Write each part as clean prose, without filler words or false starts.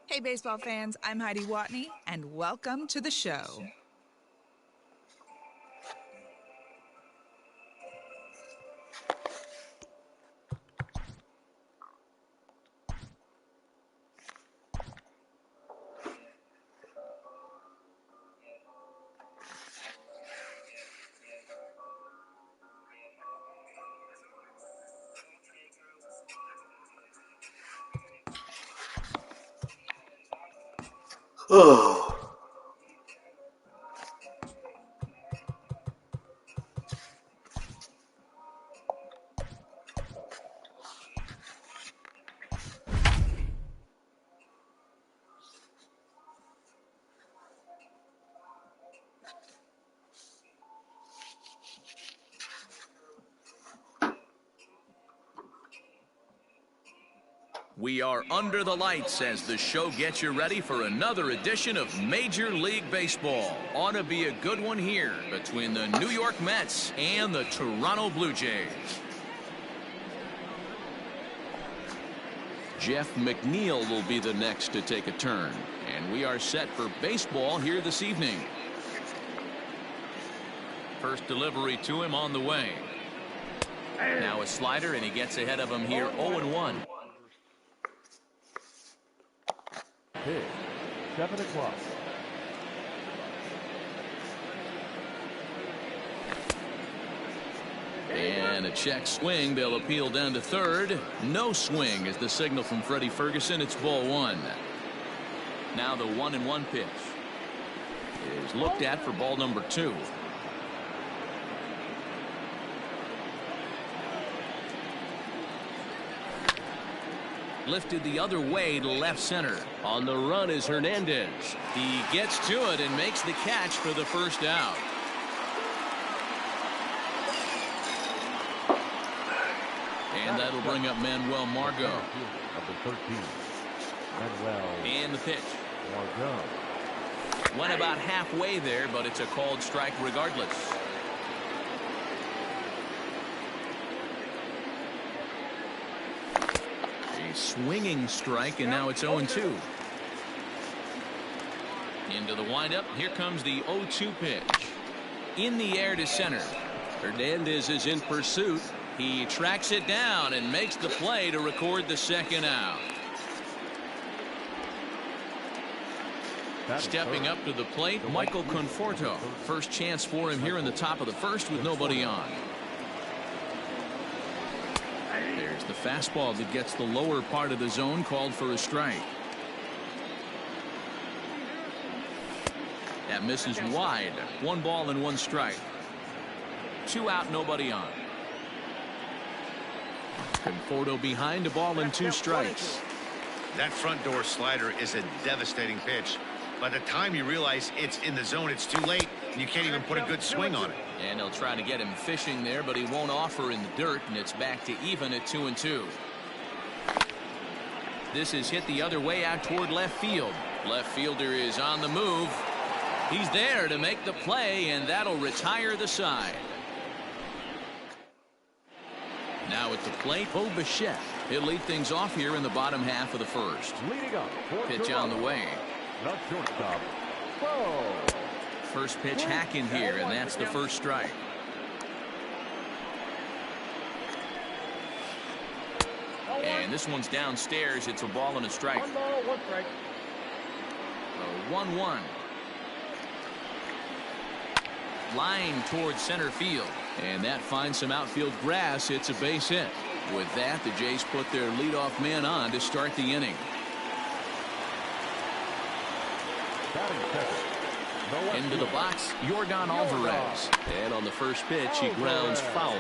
Hey, baseball fans, I'm Heidi Watney, and welcome to the show. Oh. We are under the lights as the show gets you ready for another edition of Major League Baseball. Ought to be a good one here between the New York Mets and the Toronto Blue Jays. Jeff McNeil will be the next to take a turn, and we are set for baseball here this evening. First delivery to him on the way. Now a slider, and he gets ahead of him here 0-1. 7 o'clock. And a check swing. They'll appeal down to third. No swing is the signal from Freddie Ferguson. It's ball one. Now the 1-1 pitch is looked at for ball number 2. Lifted the other way to left center. On the run is Hernandez. He gets to it and makes the catch for the first out. And that'll bring up Manuel Margot. Number 13. Manuel. And the pitch. Margot. Went about halfway there, but it's a called strike regardless. Swinging strike, and now it's 0-2. Into the windup. Here comes the 0-2 pitch. In the air to center. Hernandez is in pursuit. He tracks it down and makes the play to record the second out. Stepping up to the plate, Michael Conforto. First chance for him here in the top of the first with nobody on. There's the fastball that gets the lower part of the zone, called for a strike. That misses wide. 1 ball and 1 strike. 2 out, nobody on. Conforto behind, a ball and 2 strikes. That front door slider is a devastating pitch. By the time you realize it's in the zone, it's too late, and you can't even put a good swing on it. And they'll try to get him fishing there, but he won't offer in the dirt, and it's back to even at 2-2. This is hit the other way out toward left field. Left fielder is on the move. He's there to make the play, and that'll retire the side. Now at the plate, Bo Bichette. He'll lead things off here in the bottom half of the first. Leading up. Pitch on the way. The shortstop. Bo. First pitch hack in here, and that's the first strike. And this one's downstairs. It's a ball and a strike. 1 ball, 1 strike. 1-1. Line towards center field, and that finds some outfield grass. It's a base hit. With that, the Jays put their leadoff man on to start the inning. Into the box, Yordan Alvarez. And on the first pitch, he grounds foul.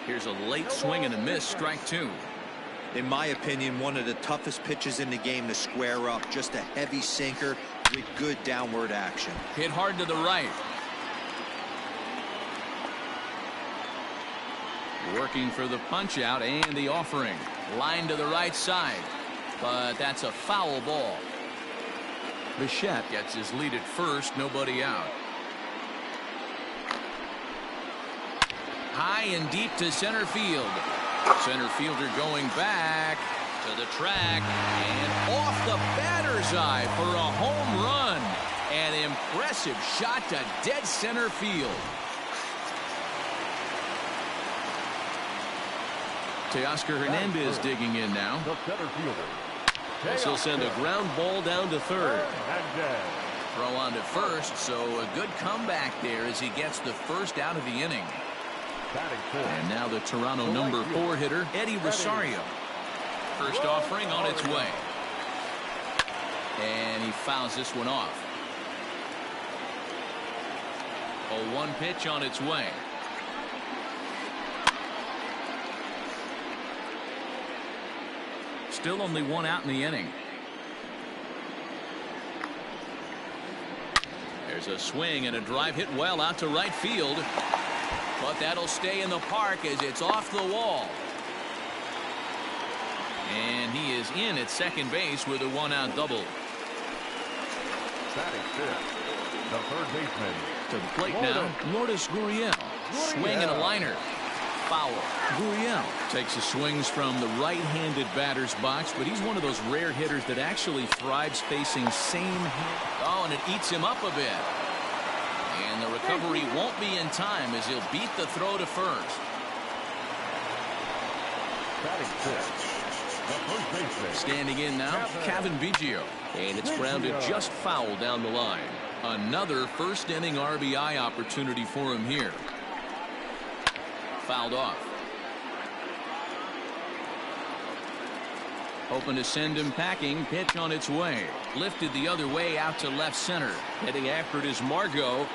Here's a late swing and a miss, strike 2. In my opinion, one of the toughest pitches in the game to square up. Just a heavy sinker with good downward action. Hit hard to the right. Working for the punch out and the offering. Line to the right side. But that's a foul ball. Bichette gets his lead at first, nobody out. High and deep to center field. Center fielder going back to the track and off the batter's eye for a home run. An impressive shot to dead center field. Teoscar Hernandez digging in now. The center fielder. This will send a ground ball down to third. Hernandez. Throw on to first, so a good comeback there as he gets the first out of the inning. Batting fourth. And now the Toronto number 4 hitter, Eddie Rosario. First offering on its way. And he fouls this one off. A 1 pitch on its way. Still only 1 out in the inning. There's a swing and a drive hit well out to right field. But that'll stay in the park as it's off the wall. And he is in at second base with a 1-out double. Batting fifth. The third baseman. To the plate now, Lourdes Gurriel. Swing and a liner. Foul. Gurriel takes the swings from the right-handed batter's box, but he's one of those rare hitters that actually thrives facing same hand. Oh, and it eats him up a bit. And the recovery won't be in time as he'll beat the throw to first. Batting sixth. The first baseman. Standing in now, Cavan Biggio. And it's grounded just foul down the line. Another first inning RBI opportunity for him here. Fouled off. Hoping to send him packing. Pitch on its way. Lifted the other way out to left center. Heading after it is Margot.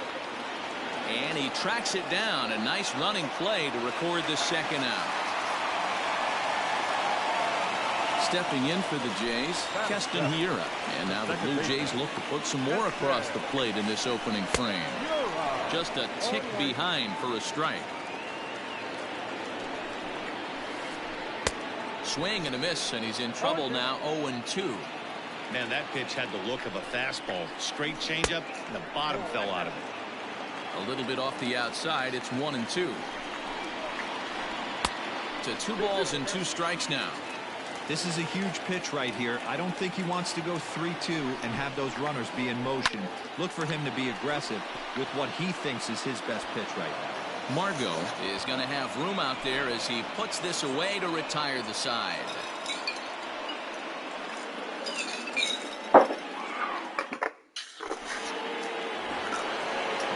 And he tracks it down. A nice running play to record the second out. Stepping in for the Jays, Keston Hiura. And now the Blue Jays look to put some more across the plate in this opening frame. Just a tick behind for a strike. Swing and a miss, and he's in trouble now. 0-2. Man, that pitch had the look of a fastball. Straight changeup, and the bottom fell out of it. A little bit off the outside. It's 1-2. To 2 balls and 2 strikes now. This is a huge pitch right here. I don't think he wants to go 3-2 and have those runners be in motion. Look for him to be aggressive with what he thinks is his best pitch right now. Margot is going to have room out there as he puts this away to retire the side.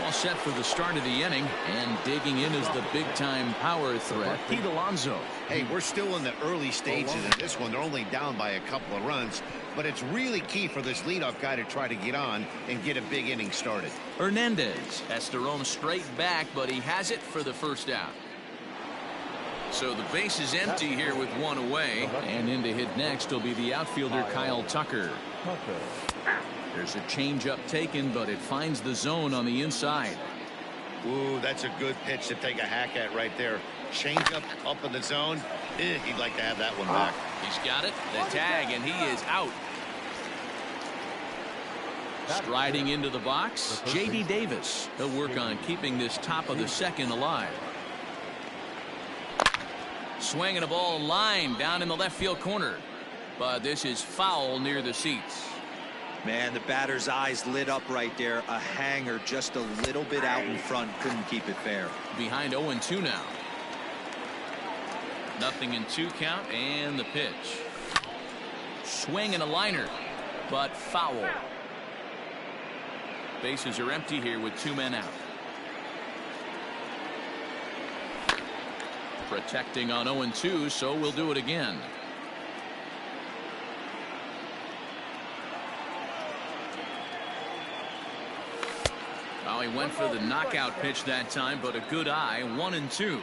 All set for the start of the inning, and digging in is the big-time power threat, Pete Alonso. Hey, we're still in the early stages of this one. They're only down by a couple of runs, but it's really key for this leadoff guy to try to get on and get a big inning started. Hernandez has to roam straight back, but he has it for the first out. So the base is empty here with 1 away, and in to hit next will be the outfielder Kyle Tucker. There's a changeup taken, but it finds the zone on the inside. Ooh, that's a good pitch to take a hack at right there. Changeup up in the zone. He'd like to have that one back. He's got it, the tag, and he is out. Striding into the box, J.D. Davis. He'll work on keeping this top of the second alive. Swinging a ball line down in the left field corner. But this is foul near the seats. Man, the batter's eyes lit up right there. A hanger just a little bit out in front. Couldn't keep it fair. Behind 0-2 now. 0-2 count, and the pitch. Swing and a liner, but foul. Bases are empty here with 2 men out. Protecting on 0-2, so we'll do it again. Oh, he went for the knockout pitch that time, but a good eye. 1-2.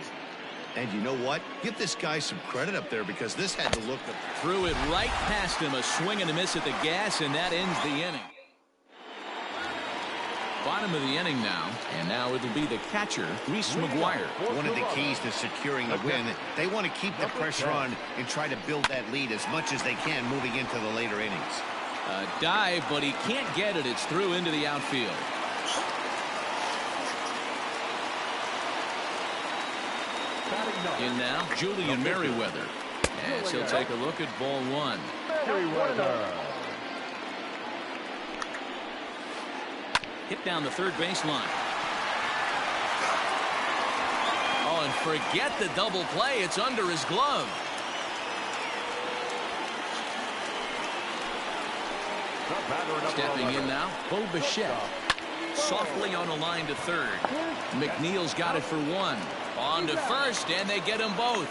And you know what? Give this guy some credit up there because this had the look of... Threw it right past him. A swing and a miss at the gas, and that ends the inning. Bottom of the inning now, and now it'll be the catcher, Reese McGuire. One of the keys to securing a win, they want to keep the pressure on and try to build that lead as much as they can moving into the later innings. A dive, but he can't get it. It's through into the outfield. Batting In now, Julian Merriweather. As he'll take a look at ball one. Hit down the third baseline. Oh, and forget the double play. It's under his glove. Stepping in now, Bo Bichette. Softly on a line to third. McNeil's got it for one. On to first, and they get them both.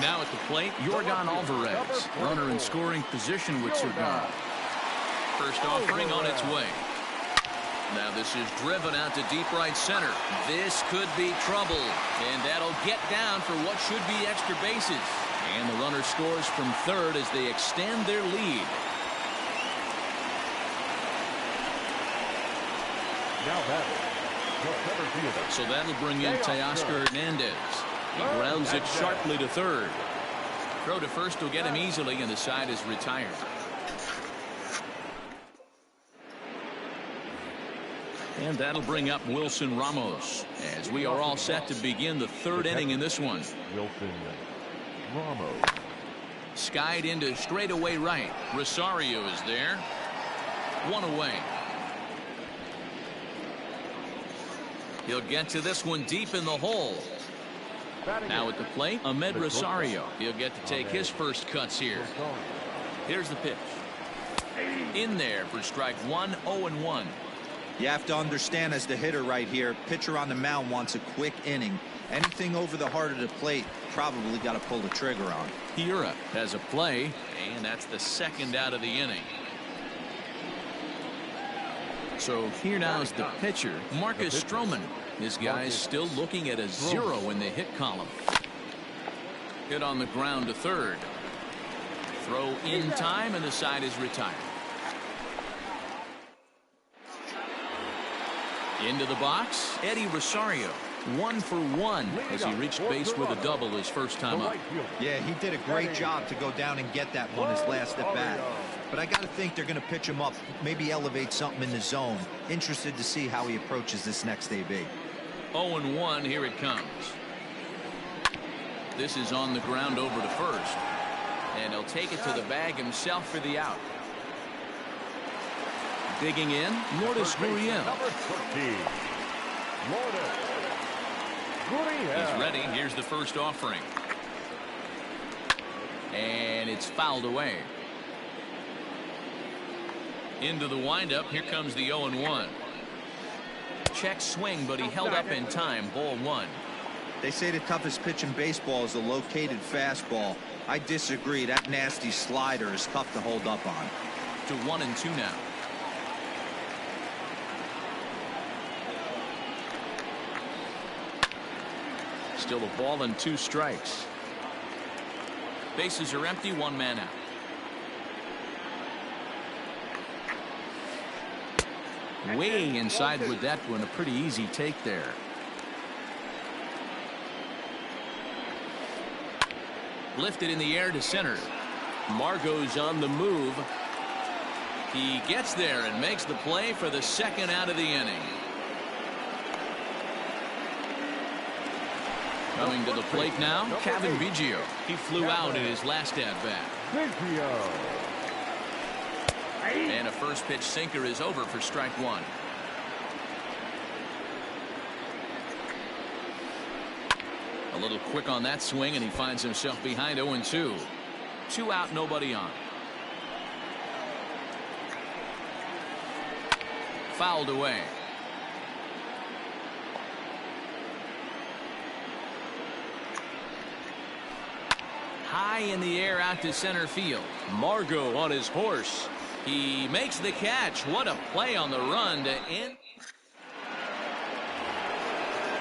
Now at the plate, Yordan Alvarez. Runner in scoring position with Cerdan. First offering on its way. Now this is driven out to deep right center. This could be trouble. And that'll get down for what should be extra bases. And the runner scores from third as they extend their lead. Now batting, the center fielder. So that'll bring in Teoscar Hernandez. He grounds it sharply to third. Throw to first will get him easily, and the side is retired. And that'll bring up Wilson Ramos as we are all set to begin the third inning in this one. Wilson Ramos. Skied into straightaway right. Rosario is there. One away. He'll get to this one deep in the hole. Now at the plate, Ahmed Rosario. He'll get to take his first cuts here. Here's the pitch. In there for strike one, 0-1. You have to understand, as the hitter right here, pitcher on the mound wants a quick inning. Anything over the heart of the plate, probably got to pull the trigger on. Hiura has a play, and that's the second out of the inning. So here now is the pitcher, Marcus Stroman. His guy's still looking at a 0 in the hit column. Hit on the ground to third. Throw in time, and the side is retired. Into the box, Eddie Rosario. 1 for 1 as he reached base with a double his first time up. Yeah, he did a great job to go down and get that one his last at bat. But I got to think they're going to pitch him up, maybe elevate something in the zone. Interested to see how he approaches this next AB. 0-1, here it comes. This is on the ground over to first. And he'll take it to the bag himself for the out. Digging in, Lourdes Gurriel. Number 13, Lourdes Gurriel. He's ready. Here's the first offering. And it's fouled away. Into the windup. Here comes the 0-1. Check swing, but he held up in time. Ball one. They say the toughest pitch in baseball is a located fastball. I disagree. That nasty slider is tough to hold up on. To 1-2 now. Still a ball and 2 strikes. Bases are empty, 1 man out. Way inside with that one. A pretty easy take there. Lifted in the air to center. Margot's on the move. He gets there and makes the play for the second out of the inning. Coming to the plate now, Cavan Biggio. He flew out in his last at-bat. And a first pitch sinker is over for strike one. A little quick on that swing, and he finds himself behind 0-2. 2 out, nobody on. Fouled away. High in the air out to center field. Margot on his horse. He makes the catch. What a play on the run to end.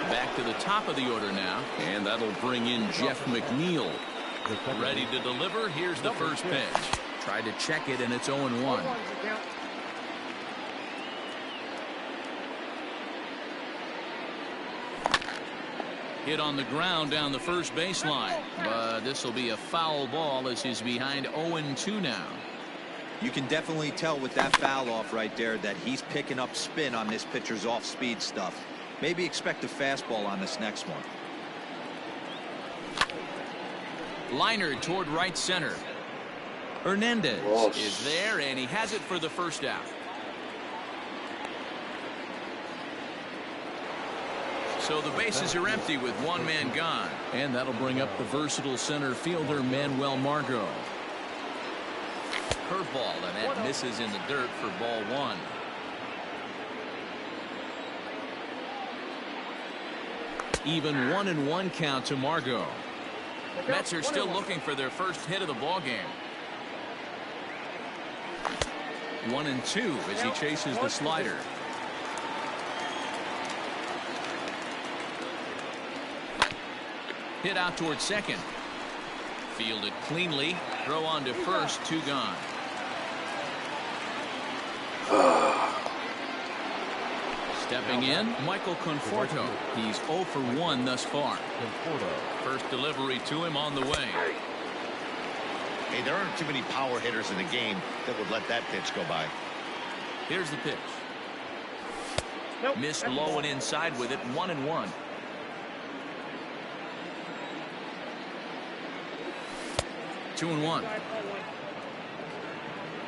Back to the top of the order now, and that'll bring in Jeff McNeil. Ready to deliver. Here's the first pitch. Tried to check it, and it's 0-1. Hit on the ground down the first baseline, but this will be a foul ball as he's behind 0-2 now. You can definitely tell with that foul off right there that he's picking up spin on this pitcher's off-speed stuff. Maybe expect a fastball on this next one. Liner toward right center. Hernandez is there, and he has it for the first out. So the bases are empty with one man gone. And that'll bring up the versatile center fielder Manuel Margot. Curveball, and that misses in the dirt for ball one. Even 1-1 count to Margot. Mets are still looking for their first hit of the ball game. 1-2 as he chases the slider. Hit out towards second. Fielded cleanly. Throw on to first. 2 gone. Stepping in, Michael Conforto. He's 0 for 1 thus far. First delivery to him on the way. Hey, there aren't too many power hitters in the game that would let that pitch go by. Here's the pitch. Missed low and inside with it. 1-1. Two and one.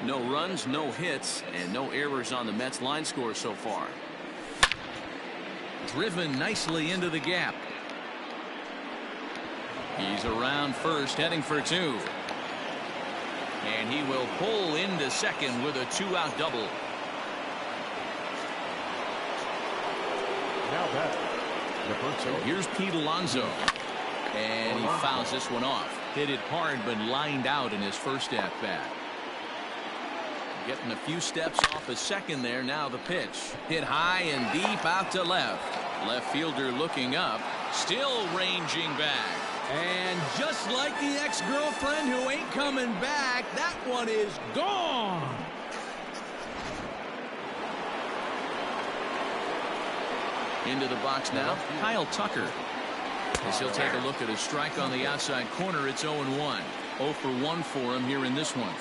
No runs, no hits, and no errors on the Mets line score so far. Driven nicely into the gap. He's around first, heading for 2. And he will pull into second with a 2-out double. Now back. So here's Pete Alonso. And he fouls this one off. Hit it hard, but lined out in his first at-bat. Getting a few steps off a second there. Now the pitch. Hit high and deep out to left. Left fielder looking up. Still ranging back. And just like the ex-girlfriend who ain't coming back, that one is gone. Into the box now, Kyle Tucker. As he'll take a look at a strike on the outside corner, it's 0-1. 0 for 1 for him here in this one.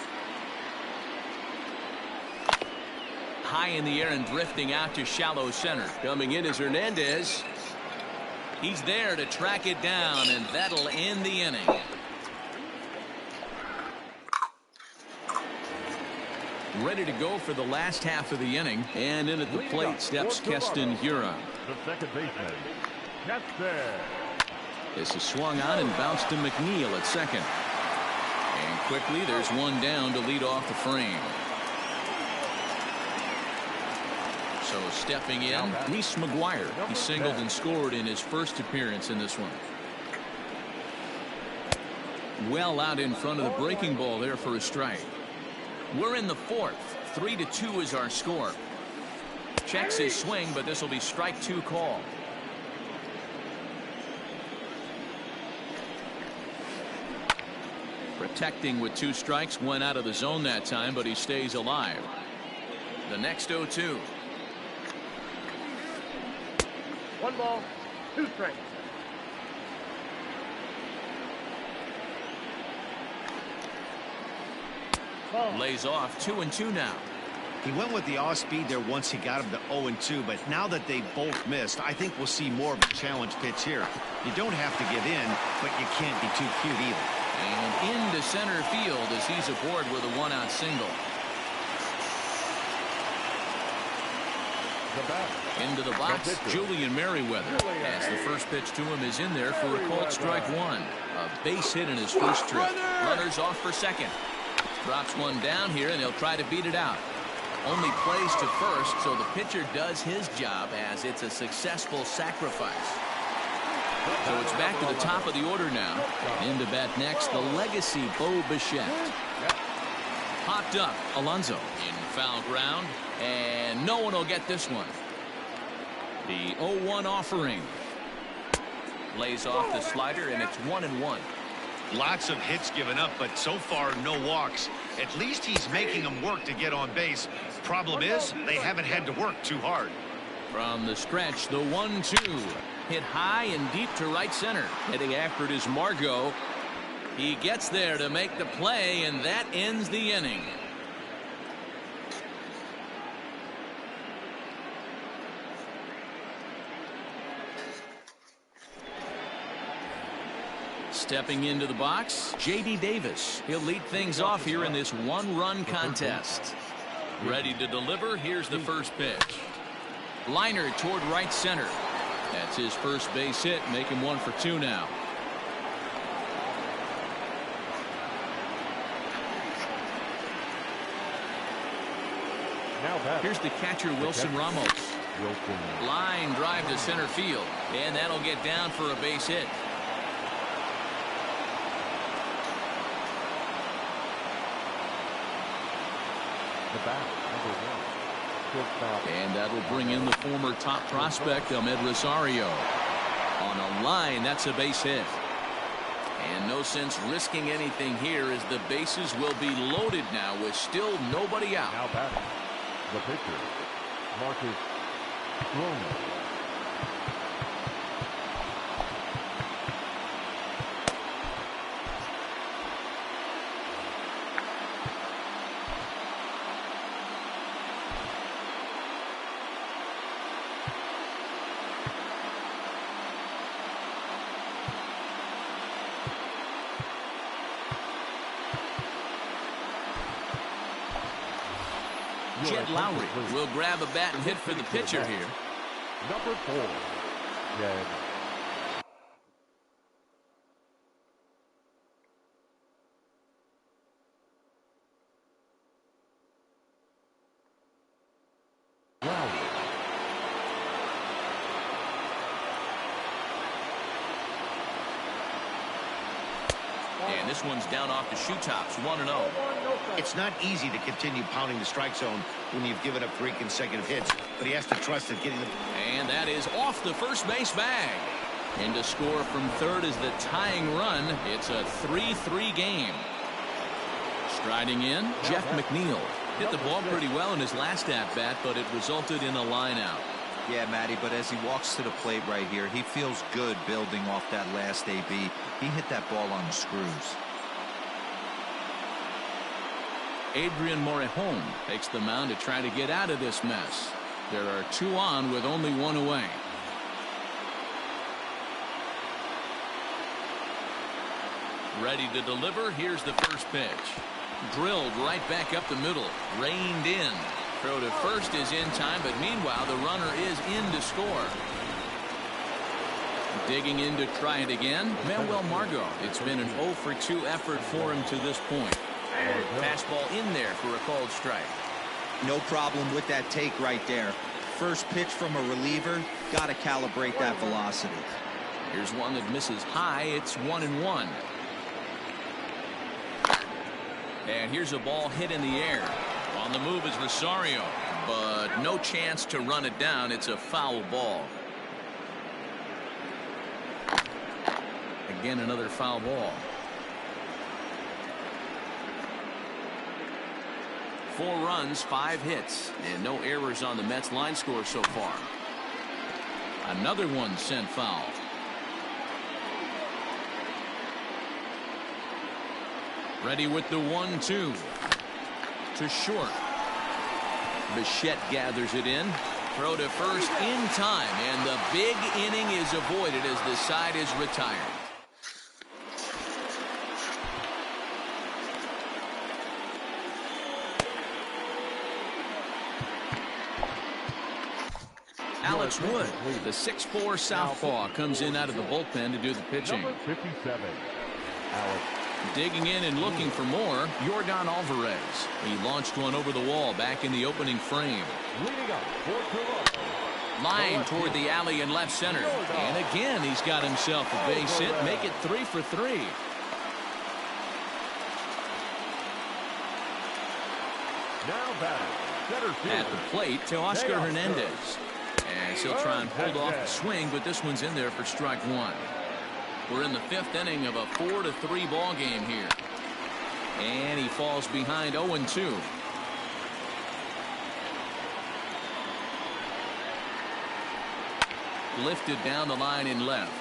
High in the air and drifting out to shallow center. Coming in is Hernandez. He's there to track it down, and that'll end the inning. Ready to go for the last half of the inning. And in at the plate steps Keston Hiura. The second baseman, Keston. This is swung on and bounced to McNeil at second. And quickly there's one down to lead off the frame. So stepping in, Reese McGuire. He singled and scored in his first appearance in this one. Well out in front of the breaking ball there for a strike. We're in the fourth. 3-2 is our score. Checks his swing, but this will be strike 2 call. Protecting with 2 strikes, went out of the zone that time, but he stays alive. The next 0-2. 1 ball, 2 strikes. Lays off 2-2 now. He went with the off speed there once he got him to 0-2, but now that they both missed, I think we'll see more of a challenge pitch here. You don't have to give in, but you can't be too cute either. And into center field as he's aboard with a 1-out single. Into the box, Julian Merryweather, as the first pitch to him is in there for a called strike 1. A base hit in his first trip. Runners off for second. Drops one down here, and he'll try to beat it out. Only plays to first, so the pitcher does his job as it's a successful sacrifice. So it's back to the top of the order now. In to bat next, the legacy Bo Bichette. Popped up, Alonso in foul ground, and no one will get this one. The 0-1 offering. Lays off the slider, and it's 1-1. Lots of hits given up, but so far no walks. At least he's making them work to get on base. Problem is, they haven't had to work too hard. From the stretch, the 1-2. Hit high and deep to right center. Heading after it is Margot. He gets there to make the play, and that ends the inning. Stepping into the box, J.D. Davis. He'll lead things off here in this one-run contest. Ready to deliver. Here's the first pitch. Liner toward right center. That's his first base hit. Make him 1 for 2 now. Here's the catcher, Wilson Ramos. Line drive to center field, and that'll get down for a base hit. And that'll bring in the former top prospect, Ahmed Rosario. On a line, that's a base hit. And no sense risking anything here as the bases will be loaded now with still nobody out. Now batting, the pitcher, Marcus Stroman. Jed Lowry will grab a bat and hit for the pitcher here. Number 4, Jed Lowry. And this one's down off the shoe tops, 1-0. It's not easy to continue pounding the strike zone when you've given up 3 consecutive hits, but he has to trust that getting them. And that is off the first base bag. And to score from third is the tying run. It's a 3-3 game. Striding in, Jeff McNeil. Hit the ball pretty well in his last at-bat, but it resulted in a line out. Yeah, Matty, but as he walks to the plate right here, he feels good building off that last AB. He hit that ball on the screws. Adrian Morejon takes the mound to try to get out of this mess. There are 2 on with only 1 away. Ready to deliver. Here's the first pitch. Drilled right back up the middle. Reined in. Throw to first is in time, but meanwhile the runner is in to score. Digging in to try it again, Manuel Margot. It's been an 0 for 2 effort for him to this point. Fastball in there for a called strike. No problem with that take right there. First pitch from a reliever, got to calibrate that velocity. Here's one that misses high. It's 1-1. And here's a ball hit in the air. On the move is Rosario, but no chance to run it down. It's a foul ball. Again, another foul ball. 4 runs, 5 hits, and no errors on the Mets line score so far. Another one sent foul. Ready with the 1-2. To short. Bichette gathers it in. Throw to first in time, and the big inning is avoided as the side is retired. Alex Wood, the 6'4" southpaw, comes in out of the bullpen to do the pitching. Number 57, Alex. Digging in and looking for more, Yordan Alvarez. He launched one over the wall back in the opening frame. Leading up for Toronto. Line toward the alley in left center. And again, he's got himself a base hit. Make it 3 for 3. Now batting, center field. At the plate, Teoscar Hernandez. And he'll try and hold off the swing, but this one's in there for strike 1. We're in the 5th inning of a 4-3 ball game here. And he falls behind 0-2. Lifted down the line in left.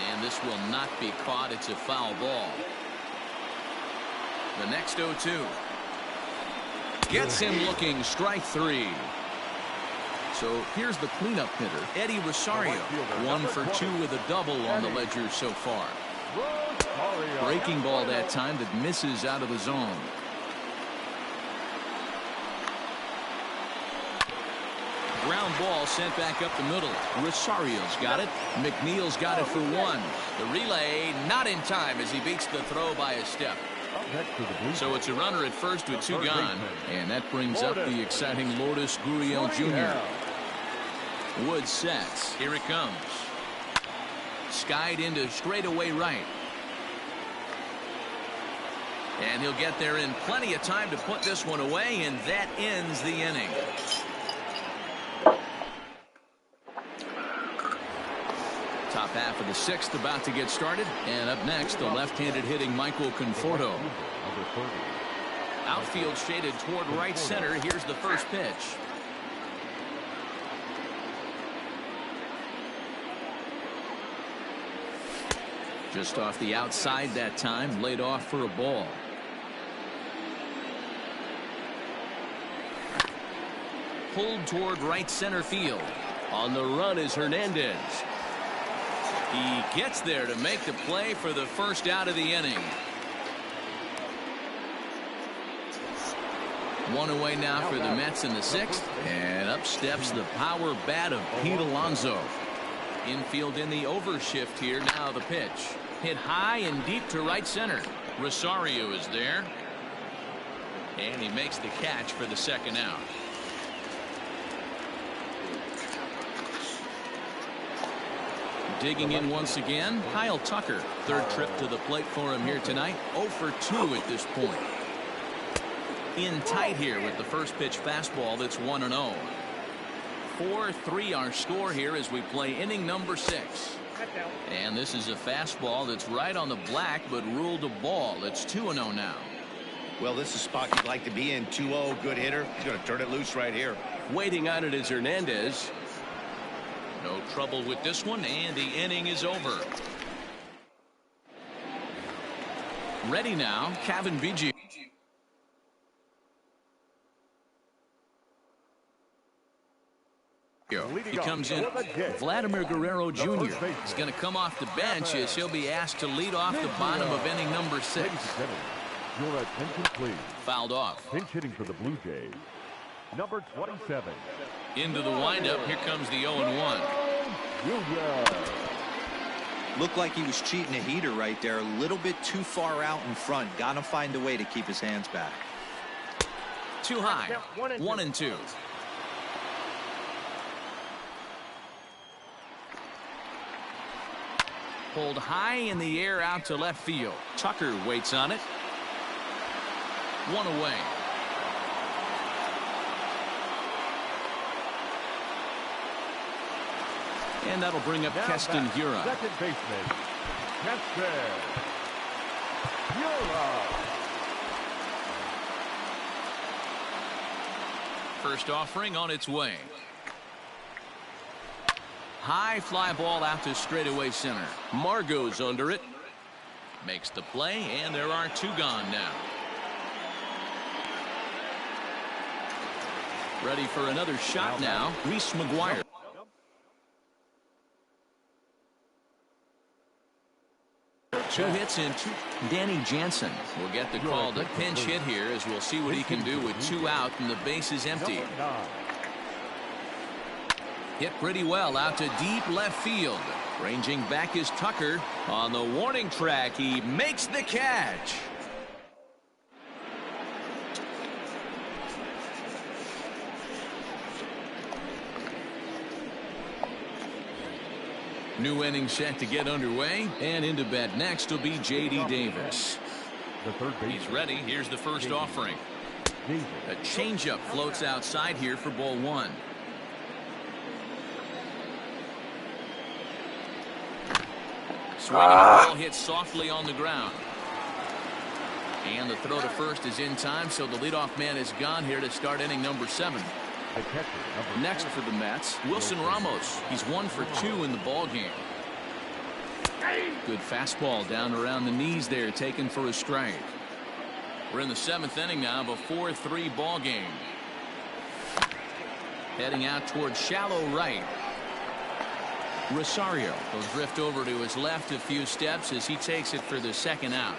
And this will not be caught. It's a foul ball. The next 0-2. Gets him looking, strike 3. So here's the cleanup hitter, Eddie Rosario. 1 for 2 with a double on the ledger so far. Breaking ball that time that misses out of the zone. Ground ball sent back up the middle. Rosario's got it. McNeil's got it for 1. The relay not in time as he beats the throw by a step. So it's a runner at first with 2 gone. And that brings up the exciting Lourdes Gurriel Jr. Wood sets. Here it comes. Skied into straightaway right. And he'll get there in plenty of time to put this one away, and that ends the inning. Top half of the 6th about to get started. And up next, the left-handed hitting Michael Conforto. Outfield shaded toward right center. Here's the first pitch. Just off the outside that time, laid off for a ball. Pulled toward right center field. On the run is Hernandez. He gets there to make the play for the first out of the inning. 1 away now for the Mets in the 6th. And up steps the power bat of Pete Alonso. Infield in the overshift here. Now the pitch. Hit high and deep to right center. Rosario is there. And he makes the catch for the second out. Digging in once again, Kyle Tucker. 3rd trip to the plate for him here tonight. 0 for 2 at this point. In tight here with the first pitch fastball that's 1-0. 4-3 our score here as we play inning number 6. And this is a fastball that's right on the black but ruled a ball. It's 2-0 now. Well, this is a spot you'd like to be in. 2-0, good hitter. He's going to turn it loose right here. Waiting on it is Hernandez. No trouble with this one, and the inning is over. Ready now, Cavan Biggio. He comes in. Vladimir Guerrero Jr. is going to come off the bench as he'll be asked to lead off the bottom of inning number 6. Your attention, please. Fouled off. Pinch hitting for the Blue Jays, number 27. Into the windup. Here comes the 0-1. Looked like he was cheating a heater right there. A little bit too far out in front. Got to find a way to keep his hands back. Too high. 1-2. Pulled high in the air out to left field. Tucker waits on it. 1 away. And that'll bring up Keston Hiura. Second baseman, Keston Hiura. First offering on its way. High fly ball out to straightaway center. Margot's under it. Makes the play, and there are 2 gone now. Ready for another shot now. Reese McGuire. Two hits in 2. Danny Jansen will get the call to pinch hit here as we'll see what he can do with 2 out and the base is empty. Hit pretty well out to deep left field. Ranging back is Tucker. On the warning track, he makes the catch. New inning set to get underway, and into bat next will be J.D. Davis. He's ready. Here's the first offering. A changeup floats outside here for ball 1. Swinging ball hits softly on the ground. And the throw to first is in time, so the leadoff man is gone here to start inning number 7. Next for the Mets, Wilson Ramos. He's 1 for 2 in the ball game. Good fastball down around the knees there, taken for a strike. We're in the 7th inning now of a 4-3 ball game. Heading out towards shallow right. Rosario will drift over to his left a few steps as he takes it for the second out.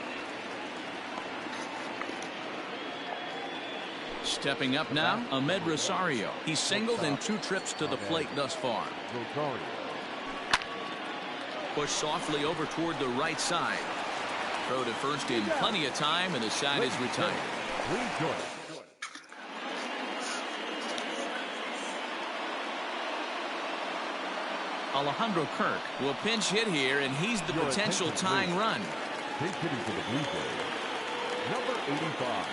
Stepping up now, Ahmed Rosario. He's singled in 2 trips to the plate thus far. Push softly over toward the right side. Throw to first in plenty of time, and the side is retired. Alejandro Kirk will pinch hit here, and he's the potential tying run. Big hitting for the Blue Jays, number 85.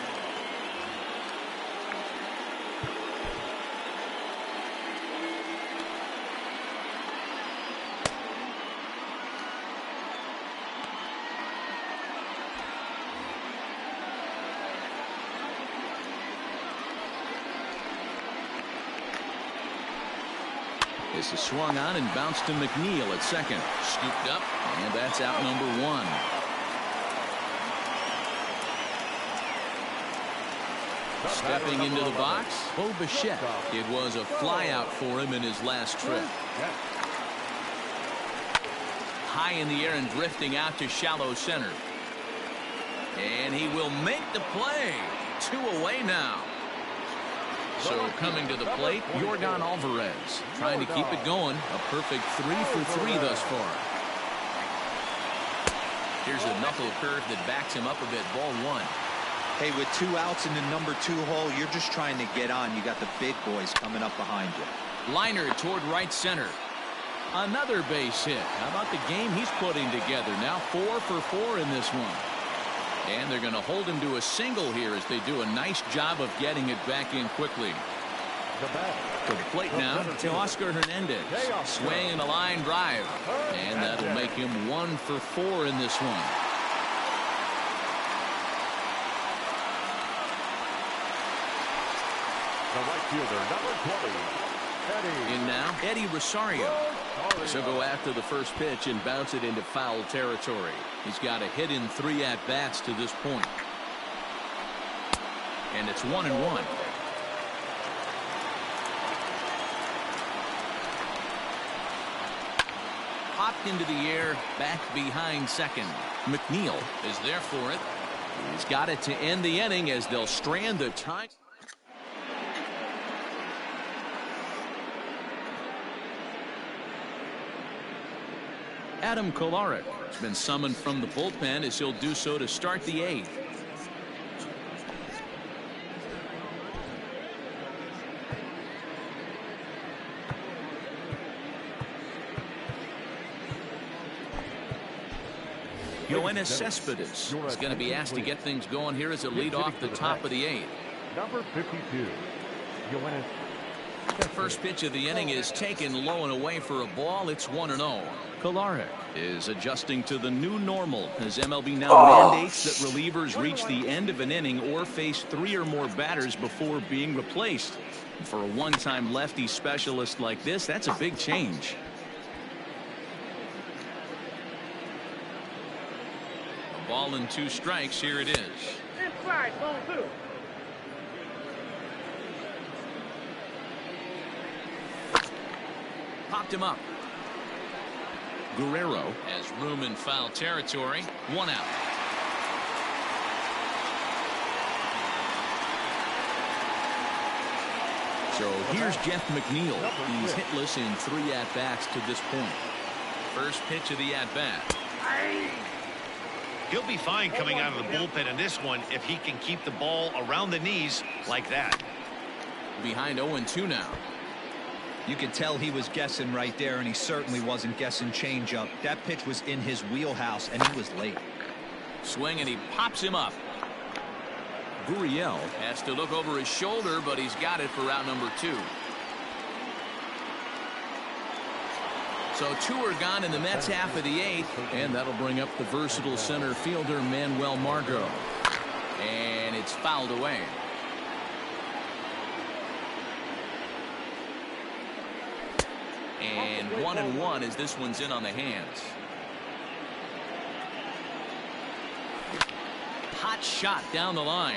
This is swung on and bounced to McNeil at second. Scooped up, and that's out number 1. Stepping into the box, Bo Bichette. It was a flyout for him in his last trip. High in the air and drifting out to shallow center. And he will make the play. 2 away now. So coming to the plate, Yordan Alvarez trying to keep it going. A perfect 3 for 3 thus far. Here's a knuckle curve that backs him up a bit. Ball 1. Hey, with 2 outs in the number 2 hole, you're just trying to get on. You got the big boys coming up behind you. Liner toward right center. Another base hit. How about the game he's putting together? Now 4 for 4 in this one. And they're going to hold him to a single here as they do a nice job of getting it back in quickly. To the plate now, Teoscar Hernandez. Swing and a line drive. And that'll make him 1 for 4 in this one. The right fielder, number 20, Eddie. In now, Eddie Rosario. So go after the first pitch and bounce it into foul territory. He's got a hit in 3 at-bats to this point. And it's 1-1. Popped into the air, back behind second. McNeil is there for it. He's got it to end the inning as they'll strand the tie. Adam Kolarek has been summoned from the bullpen as he'll do so to start the 8th. Yoenis Cespedes is going to be asked to get things going here as a lead off the top of the 8th. Number 52, Yoenis. The first pitch of the inning is taken low and away for a ball. It's 1-0. Kolarek is adjusting to the new normal as MLB now mandates that relievers reach the end of an inning or face 3 or more batters before being replaced. And for a one-time lefty specialist like this, that's a big change. A ball and 2 strikes. Here it is. Inside, ball 2. Popped him up. Guerrero has room in foul territory. 1 out. So here's Jeff McNeil. He's hitless in 3 at-bats to this point. First pitch of the at-bat. He'll be fine coming out of the bullpen in this one if he can keep the ball around the knees like that. Behind 0-2 now. You could tell he was guessing right there, and he certainly wasn't guessing changeup. That pitch was in his wheelhouse, and he was late. Swing, and he pops him up. Gurriel has to look over his shoulder, but he's got it for out number 2. So 2 are gone in the Mets half of the 8th, and that'll bring up the versatile center fielder Manuel Margot. And it's fouled away. And 1-1 as this one's in on the hands. Hot shot down the line,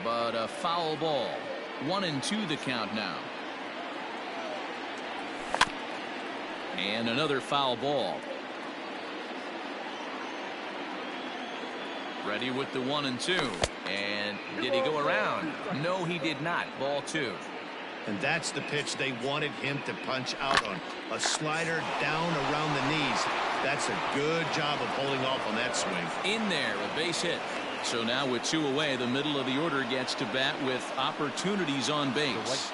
but a foul ball. 1-2 the count now. And another foul ball. Ready with the 1-2. And did he go around? No, he did not. Ball 2. And that's the pitch they wanted him to punch out on. A slider down around the knees. That's a good job of holding off on that swing. In there, a base hit. So now with 2 away, the middle of the order gets to bat with opportunities on base.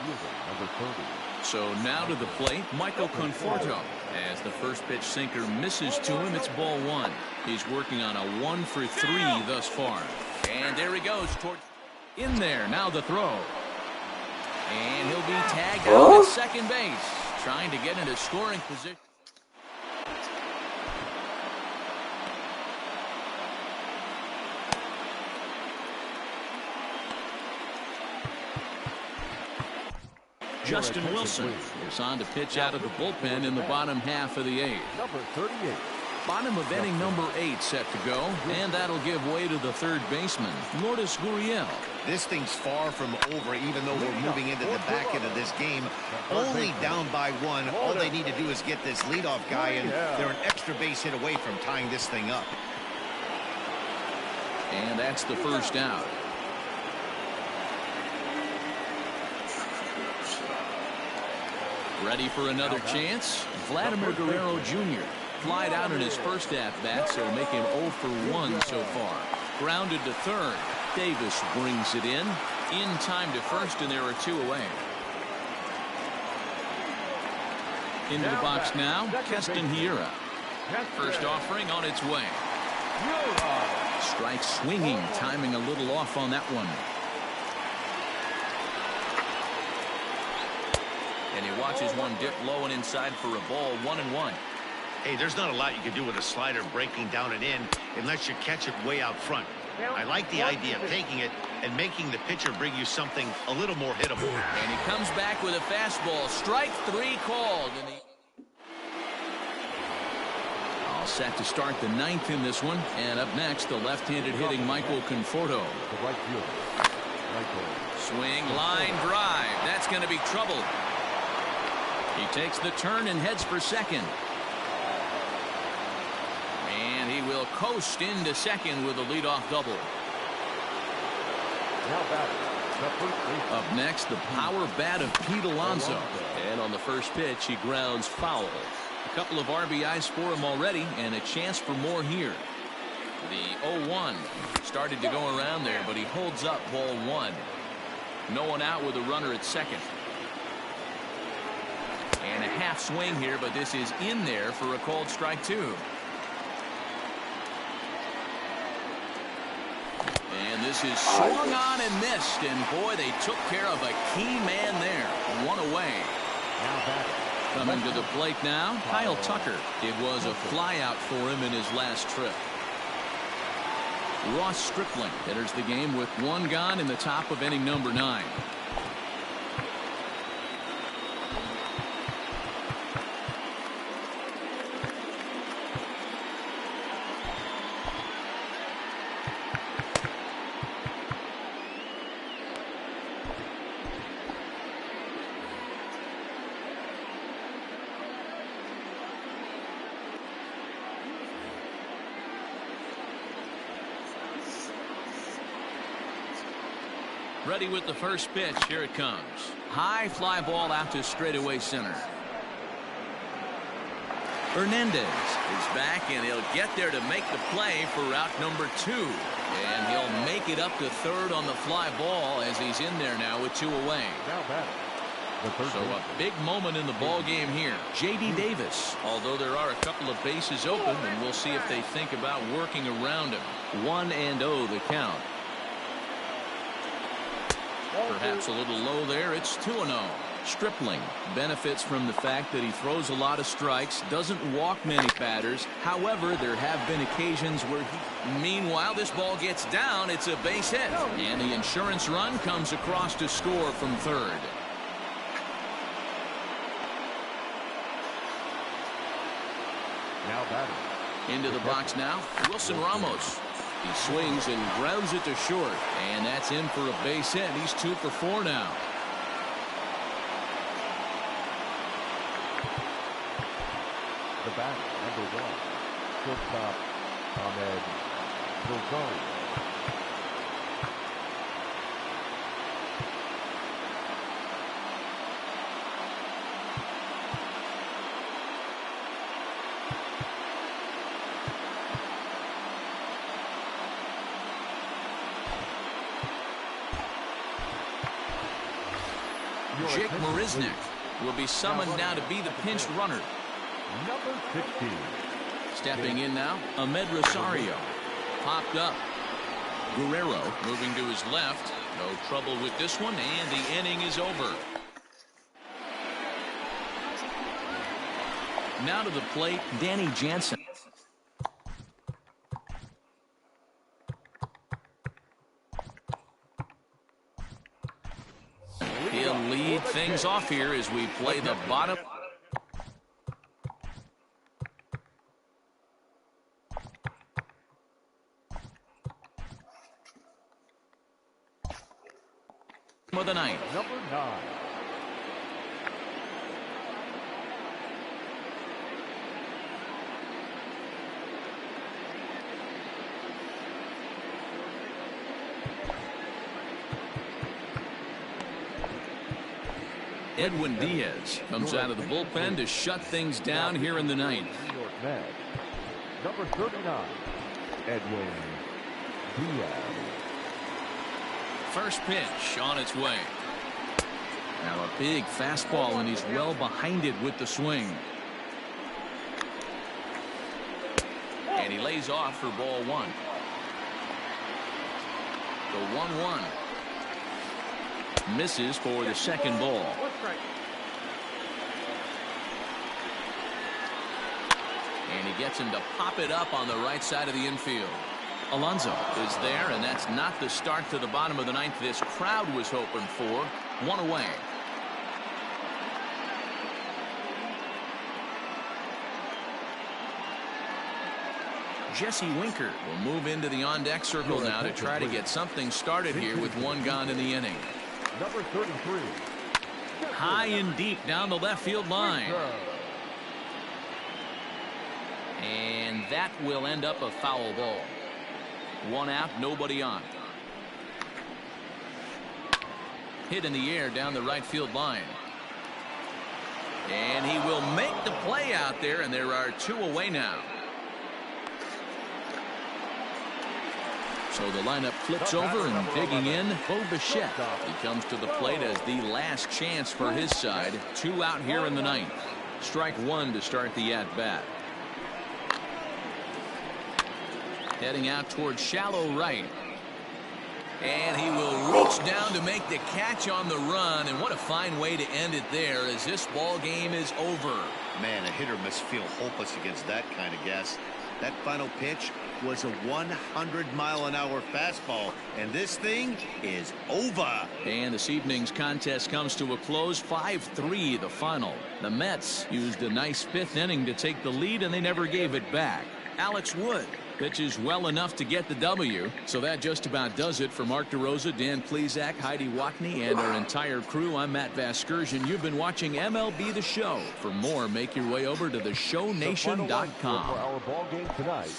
So now to the plate, Michael Conforto. As the first pitch sinker misses to him, it's ball 1. He's working on a 1 for 3 thus far. And there he goes toward in there. Now the throw. And he'll be tagged out at second base, trying to get into scoring position. Justin Wilson is on to pitch out of the bullpen in the bottom half of the 8th. Number 38. Bottom of inning number 8 set to go, and that'll give way to the third baseman, Lourdes Gurriel. This thing's far from over, even though we're moving into the back end of this game. Only down by 1. All they need to do is get this leadoff guy, and they're an extra base hit away from tying this thing up. And that's the first out. Ready for another chance? Vladimir Guerrero Jr. flied out in his first at-bat, so make him 0 for 1 so far. Grounded to third. Davis brings it in time to first, and there are 2 away. Into the box now, Keston Hiura. First offering on its way. Strike swinging, timing a little off on that one. And he watches one dip low and inside for a ball, 1-1. Hey, there's not a lot you can do with a slider breaking down and in unless you catch it way out front. I like the idea of taking it and making the pitcher bring you something a little more hittable. And he comes back with a fastball. Strike 3 called. All set to start the 9th in this one. And up next, the left-handed hitting Michael Conforto. The right fielder. Swing, line drive. That's going to be trouble. He takes the turn and heads for second. And he will coast into second with a leadoff double. Up next, the power bat of Pete Alonso. And on the first pitch, he grounds foul. A couple of RBIs for him already, and a chance for more here. The 0-1 started to go around there, but he holds up ball 1. No one out with a runner at second. And a half swing here, but this is in there for a called strike 2. And this is swung on and missed. And boy, they took care of a key man there. 1 away. Coming to the plate now, Kyle Tucker. It was a flyout for him in his last trip. Ross Stripling enters the game with 1 gone in the top of inning number 9. Ready with the first pitch. Here it comes. High fly ball out to straightaway center. Hernandez is back, and he'll get there to make the play for route number 2. And he'll make it up to third on the fly ball as he's in there now with 2 away. So a big moment in the ball game here. J.D. Davis, although there are a couple of bases open, and we'll see if they think about working around him. 1-0 the count. Perhaps a little low there. It's 2-0. Stripling benefits from the fact that he throws a lot of strikes, doesn't walk many batters. However, there have been occasions where meanwhile, this ball gets down. It's a base hit. And the insurance run comes across to score from third. Now batting. Into the box now, Wilson Ramos. He swings and grounds it to short, and that's in for a base hit. He's 2 for 4 now. the bat, number 1, shortstop Ahmed Bozoni. Jake Marisnick will be summoned now to be the pinch runner. Number 16. Stepping in now, Ahmed Rosario. Popped up. Guerrero moving to his left. No trouble with this one, and the inning is over. Now to the plate, Danny Jansen. He'll lead things off here as we play the bottom. Of the ninth. Number 9. Edwin Diaz comes out of the bullpen to shut things down here in the ninth. New York Mets. Number 39, Edwin Diaz. First pitch on its way. Now a big fastball, and he's well behind it with the swing. And he lays off for ball 1. The 1-1. Misses for the second ball. And he gets him to pop it up on the right side of the infield. Alonso is there, and that's not the start to the bottom of the ninth this crowd was hoping for. 1 away. Jesse Winker will move into the on-deck circle now to try to get something started here with 1 gone in the inning. Number 33. High and deep down the left field line. And that will end up a foul ball. 1 out, nobody on. Hit in the air down the right field line. And he will make the play out there, and there are 2 away now. So the lineup flips over, and digging in, Bo Bichette. He comes to the plate as the last chance for his side. 2 out here in the ninth. Strike 1 to start the at-bat. Heading out towards shallow right. And he will reach down to make the catch on the run, and what a fine way to end it there as this ball game is over. Man, a hitter must feel hopeless against that kind of gas. That final pitch was a 100-mile-an-hour fastball, and this thing is over. And this evening's contest comes to a close. 5-3 the final. The Mets used a nice 5th inning to take the lead, and they never gave it back. Alex Wood pitches well enough to get the W. So that just about does it for Mark DeRosa, Dan Plesac, Heidi Watney, and our entire crew. I'm Matt Vasgersian. You've been watching MLB The Show. For more, make your way over to theshownation.com. For our ball game tonight.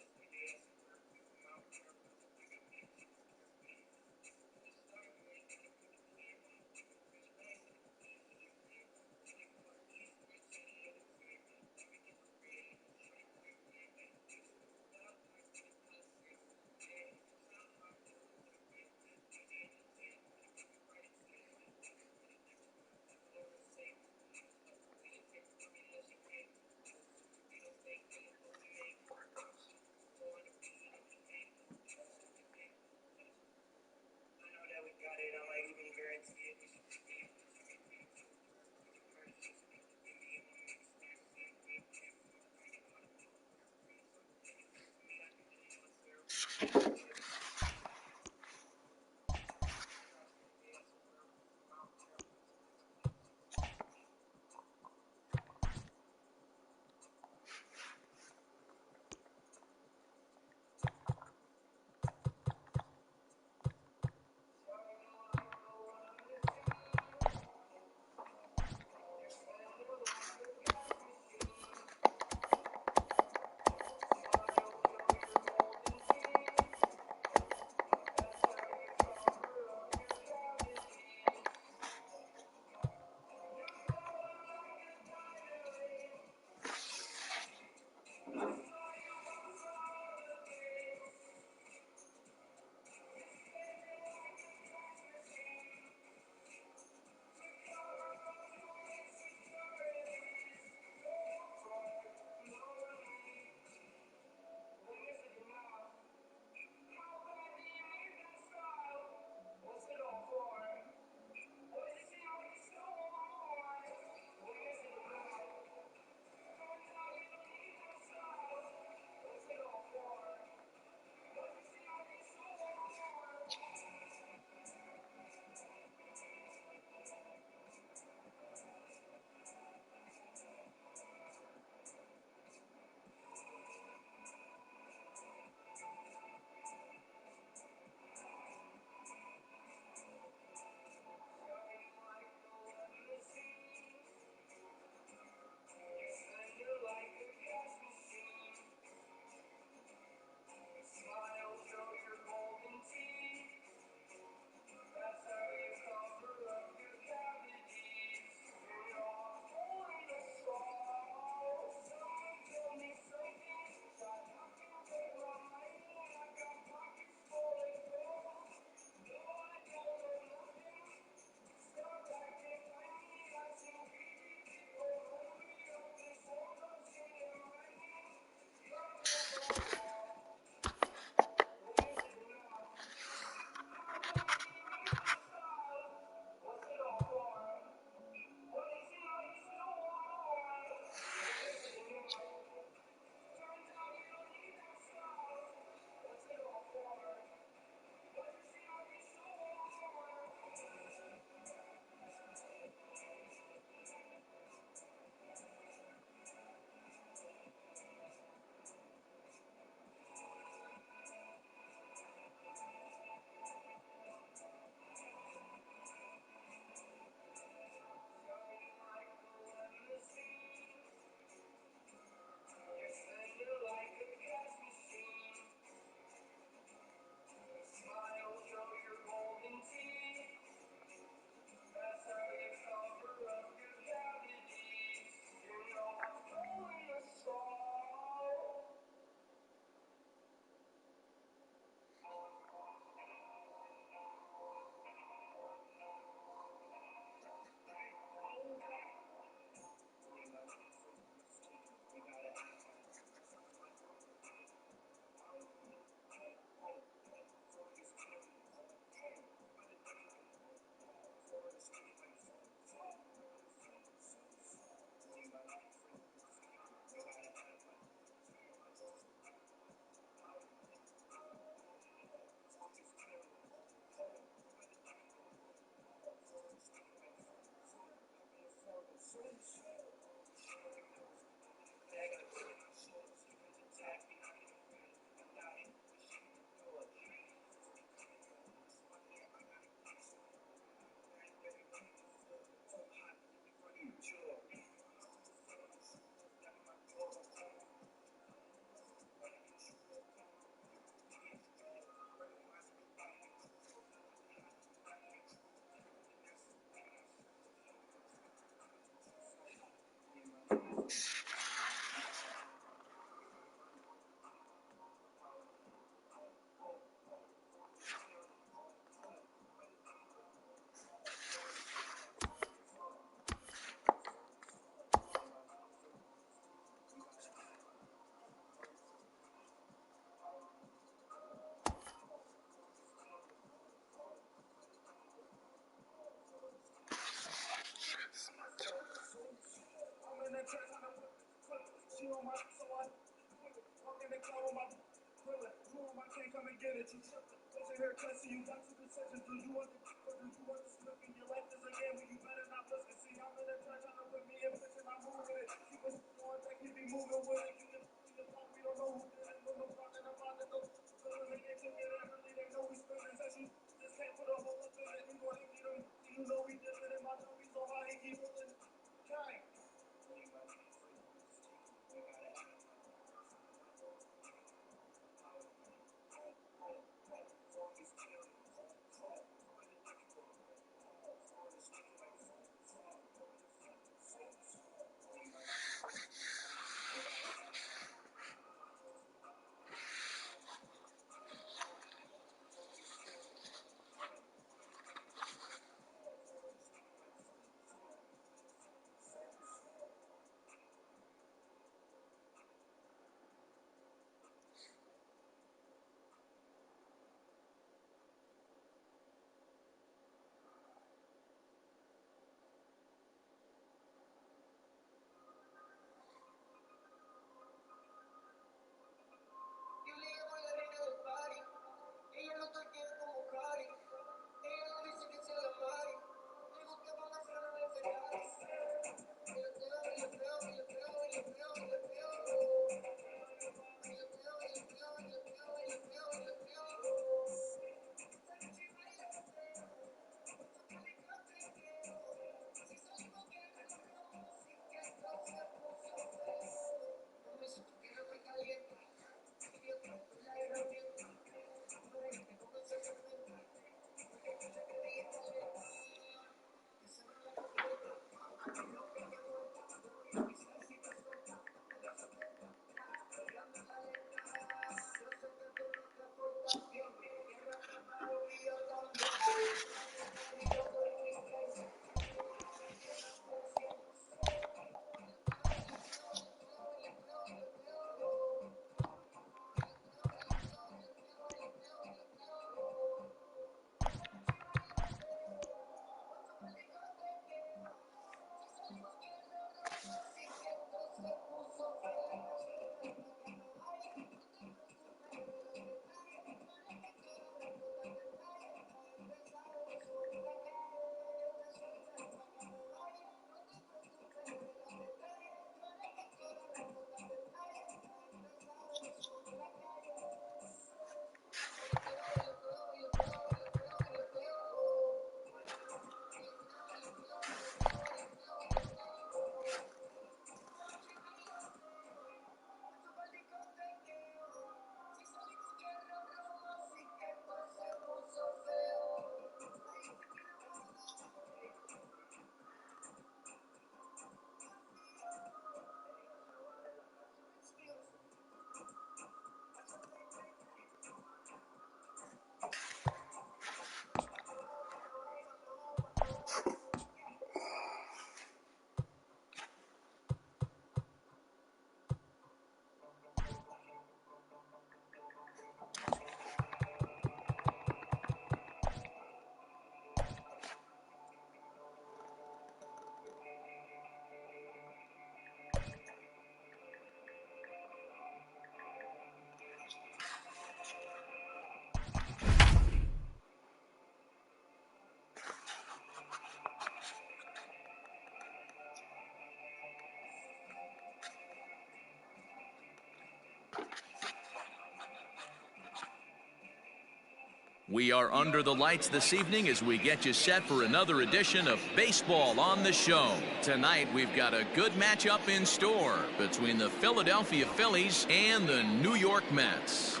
We are under the lights this evening as we get you set for another edition of Baseball on the Show. Tonight, we've got a good matchup in store between the Philadelphia Phillies and the New York Mets.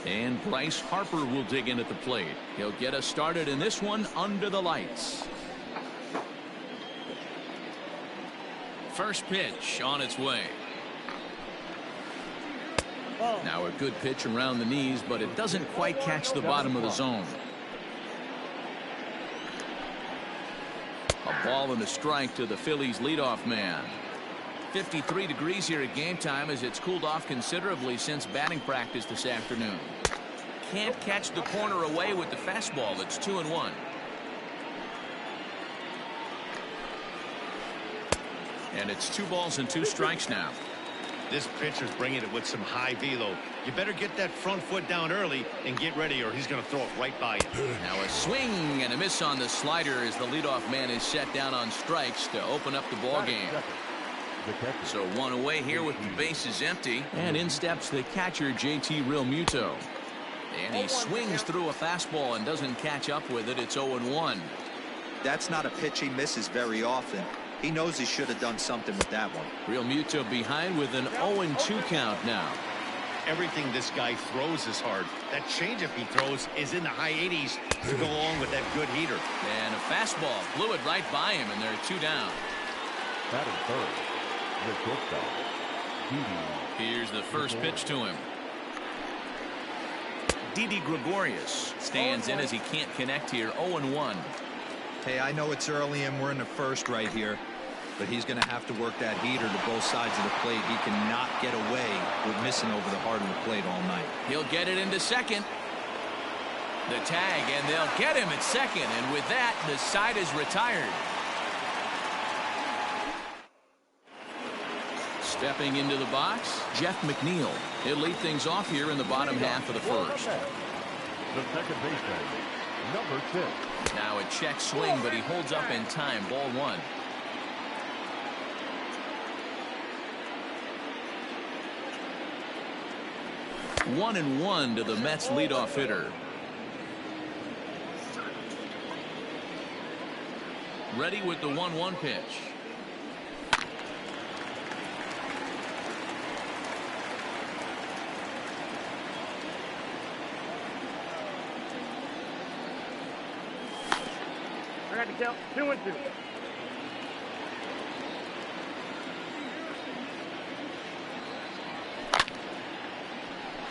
And Bryce Harper will dig in at the plate. He'll get us started in this one under the lights. First pitch on its way. Now a good pitch around the knees, but it doesn't quite catch the bottom of the zone. A ball and a strike to the Phillies leadoff man. 53 degrees here at game time as it's cooled off considerably since batting practice this afternoon. Can't catch the corner away with the fastball. It's 2-1. And it's 2 balls and 2 strikes now. This pitcher's bringing it with some high velo. You better get that front foot down early and get ready, or he's going to throw it right by you. Now a swing and a miss on the slider as the leadoff man is set down on strikes to open up the ball game. So 1 away here with the bases empty, and in steps the catcher JT Realmuto. And he swings through a fastball and doesn't catch up with it. It's 0-1. That's not a pitch he misses very often. He knows he should have done something with that one. Realmuto behind with an 0-2 count now. Everything this guy throws is hard. That changeup he throws is in the high 80s to go along with that good heater. And a fastball blew it right by him, and there are 2 down. Batting third, the shortstop, Didi. Here's the first pitch to him. Didi Gregorius stands in as he can't connect here. 0-1. Hey, I know it's early and we're in the first right here, but he's going to have to work that heater to both sides of the plate. He cannot get away with missing over the heart of the plate all night. He'll get it into second. The tag, and they'll get him at second, and with that, the side is retired. Stepping into the box, Jeff McNeil. He'll lead things off here in the bottom half of the first. The second baseman, number 6. Now a check swing, but he holds up in time. Ball 1. One and 1 to the Mets leadoff hitter. Ready with the 1-1 pitch. I got to count 2-2.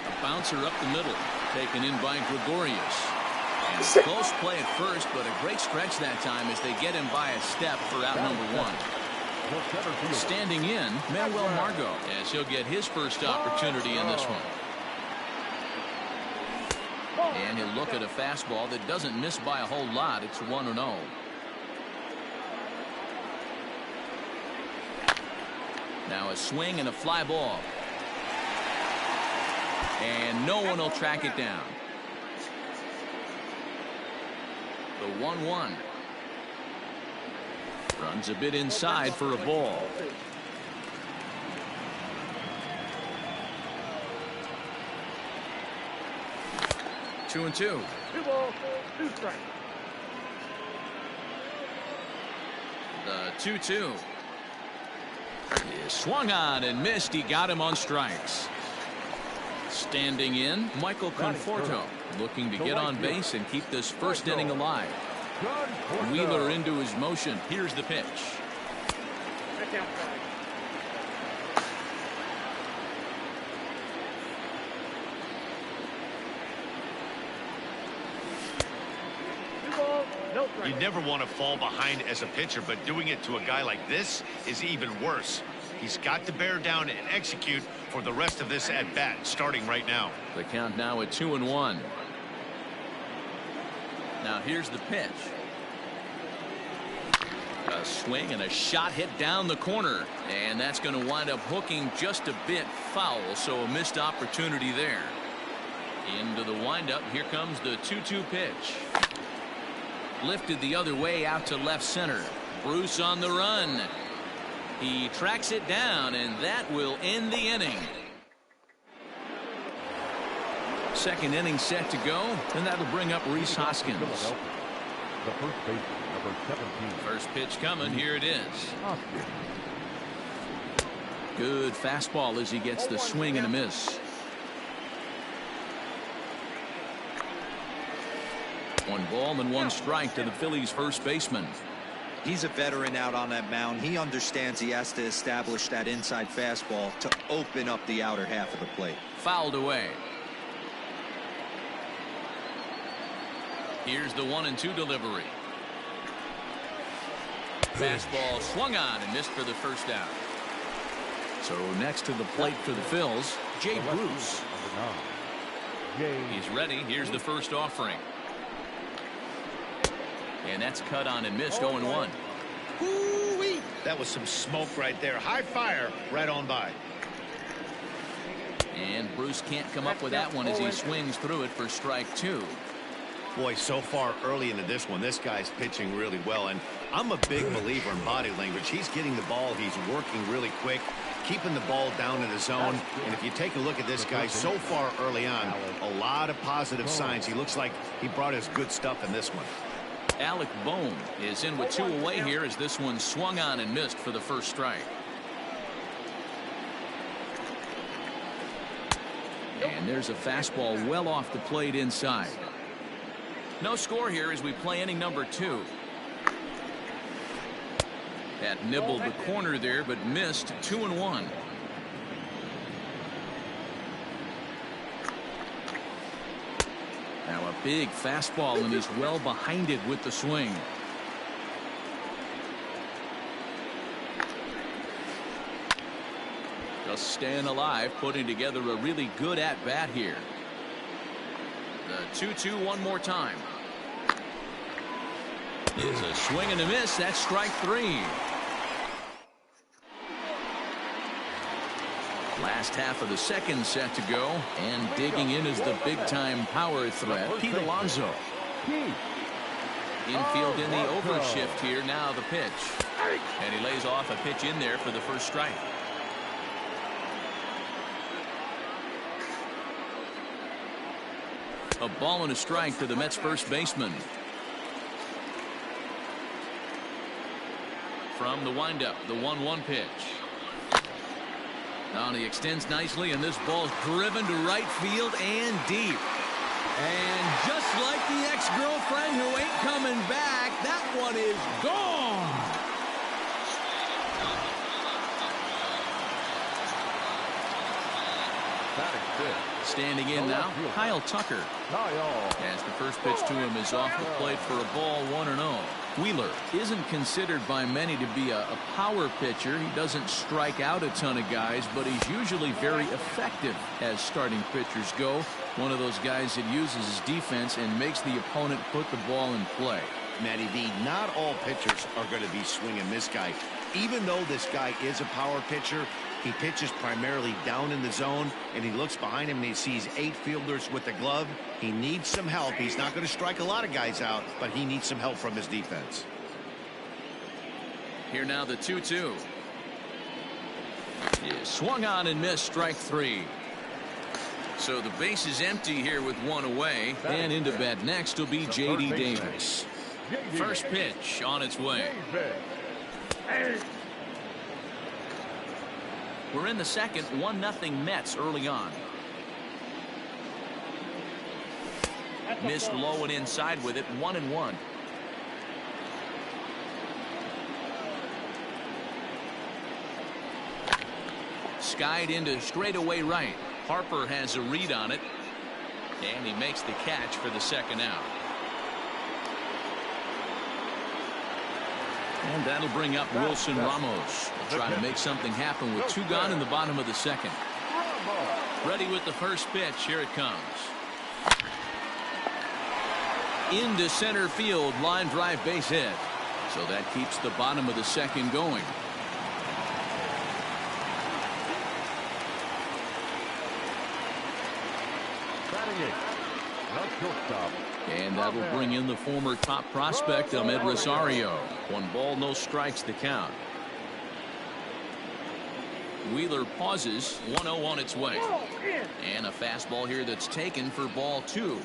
A bouncer up the middle, taken in by Gregorius. And close play at first, but a great stretch that time as they get him by a step for out number 1. Standing in, Manuel Margot, as he'll get his first opportunity in this one. And he'll look at a fastball that doesn't miss by a whole lot. It's 1-0. Now a swing and a fly ball. And no one will track it down. The 1-1. Runs a bit inside for a ball. Two and 2. 2 balls, 2 strikes. The 2-2. He swung on and missed. He got him on strikes. Standing in, Michael Conforto, looking to get on base and keep this first inning alive. Wheeler into his motion. Here's the pitch. You never want to fall behind as a pitcher, but doing it to a guy like this is even worse. He's got to bear down and execute for the rest of this at bat, starting right now. The count now at 2-1. Now here's the pitch. A swing and a shot hit down the corner, and that's going to wind up hooking just a bit foul, so a missed opportunity there. Into the windup. Here comes the 2-2 pitch. Lifted the other way out to left center. Bruce on the run. He tracks it down, and that will end the inning. Second inning set to go, and that'll bring up Rhys Hoskins. The first baseman, number 17. First pitch coming. Here it is. Good fastball as he gets the swing and a miss. 1 ball and 1 strike to the Phillies first baseman. He's a veteran out on that mound. He understands he has to establish that inside fastball to open up the outer half of the plate. Fouled away. Here's the 1-2 delivery. Fastball swung on and missed for the first out. So next to the plate for the Phils, Jay Bruce. He's ready. Here's the first offering. And that's cut on and missed. 0-1. Ooh-wee. That was some smoke right there. High fire right on by. And Bruce can't come up with that one as he swings through it for strike 2. Boy, so far early into this one, this guy's pitching really well. And I'm a big believer in body language. He's getting the ball. He's working really quick, keeping the ball down in the zone. And if you take a look at this guy so far early on, a lot of positive signs. He looks like he brought his good stuff in this one. Alec Bohm is in with 2 away here as this one swung on and missed for the first strike. And there's a fastball well off the plate inside. No score here as we play inning number 2. That nibbled the corner there but missed. 2-1. Now a big fastball and he's well behind it with the swing. Just staying alive, putting together a really good at-bat here. The 2-2 one more time. Is a swing and a miss. That's strike 3. Last half of the second set to go, and digging in is the big-time power threat, Pete Alonso. Infield in the overshift here. Now the pitch, and he lays off a pitch in there for the first strike. A ball and a strike to the Mets first baseman. From the windup, the 1-1 pitch. Now he extends nicely, and this ball's driven to right field and deep. And just like the ex-girlfriend who ain't coming back, that one is gone. Standing in now, Kyle Tucker. As the first pitch to him is off the plate for a ball, 1-0. Wheeler isn't considered by many to be a power pitcher. He doesn't strike out a ton of guys, but he's usually very effective as starting pitchers go. One of those guys that uses his defense and makes the opponent put the ball in play. Matty V, not all pitchers are going to be swing and miss guy. Even though this guy is a power pitcher, he pitches primarily down in the zone, and he looks behind him and he sees 8 fielders with the glove. He needs some help. He's not going to strike a lot of guys out, but he needs some help from his defense. Here now the 2-2. Swung on and missed, strike 3. So the base is empty here with 1 away, and into bat next will be J.D. Davis. First pitch on its way. We're in the second, 1-0 Mets early on. Missed low and inside with it, 1-1. Skied into straightaway right. Harper has a read on it, and he makes the catch for the second out. And that'll bring up Wilson Ramos. He'll try to make something happen with 2 gone in the bottom of the second. Ready with the first pitch. Here it comes. Into center field, line drive base hit. So that keeps the bottom of the second going. And that'll bring in the former top prospect, Ahmed Rosario. 1 ball, no strikes to count. Wheeler pauses, 1-0 on its way. And a fastball here that's taken for ball 2.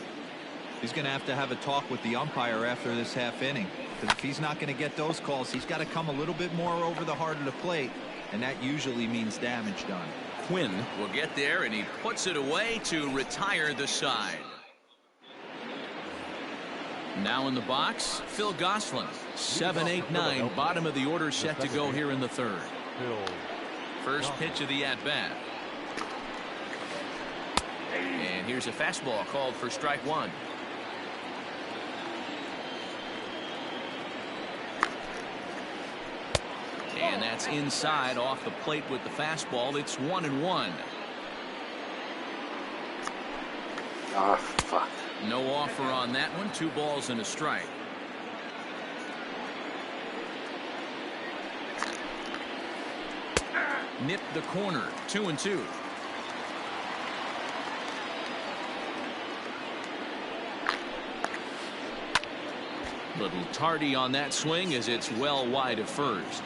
He's going to have a talk with the umpire after this half inning, because if he's not going to get those calls, he's got to come a little bit more over the heart of the plate, and that usually means damage done. Quinn will get there, and he puts it away to retire the side. Now in the box, Phil Gosselin. 7, 8, 9, bottom of the order set to go here in the third. First pitch of the at-bat. And here's a fastball called for strike one. And that's inside off the plate with the fastball. It's 1-1. Ah, fuck. No offer on that one. 2 balls and a strike. Nipped the corner. 2-2. Little tardy on that swing as it's well wide of first.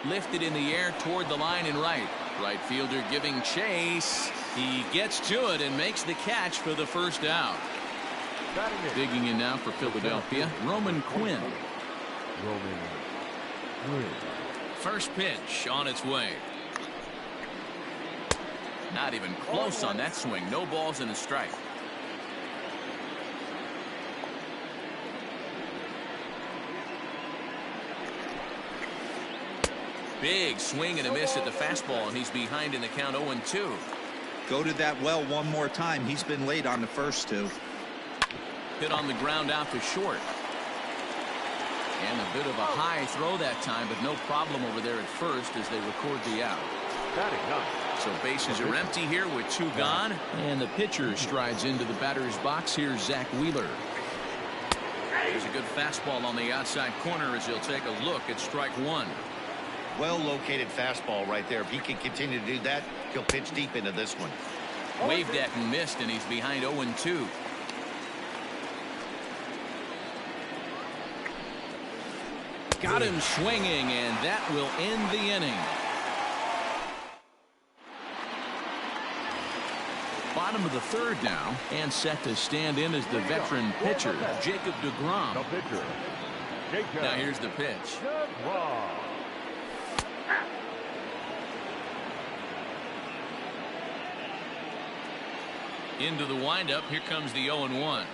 Lifted in the air toward the line and right. Right fielder giving chase. He gets to it and makes the catch for the first out. Digging in now for Philadelphia, Roman Quinn. First pitch on its way. Not even close on that swing. No balls and a strike. Big swing and a miss at the fastball, and he's behind in the count 0-2. Go to that well one more time. He's been late on the first two. Hit on the ground out to short. And a bit of a high throw that time, but no problem over there at first as they record the out. So bases are empty here with 2 gone. And the pitcher strides into the batter's box. Here's Zach Wheeler. There's a good fastball on the outside corner as he'll take a look at strike one. Well located fastball right there. If he can continue to do that, he'll pitch deep into this one. Waved at and missed, and he's behind 0-2. Got him swinging, and that will end the inning. Bottom of the third now, and set to stand in as the veteran pitcher, Jacob deGrom. Now here's the pitch. Into the windup. Here comes the 0-1.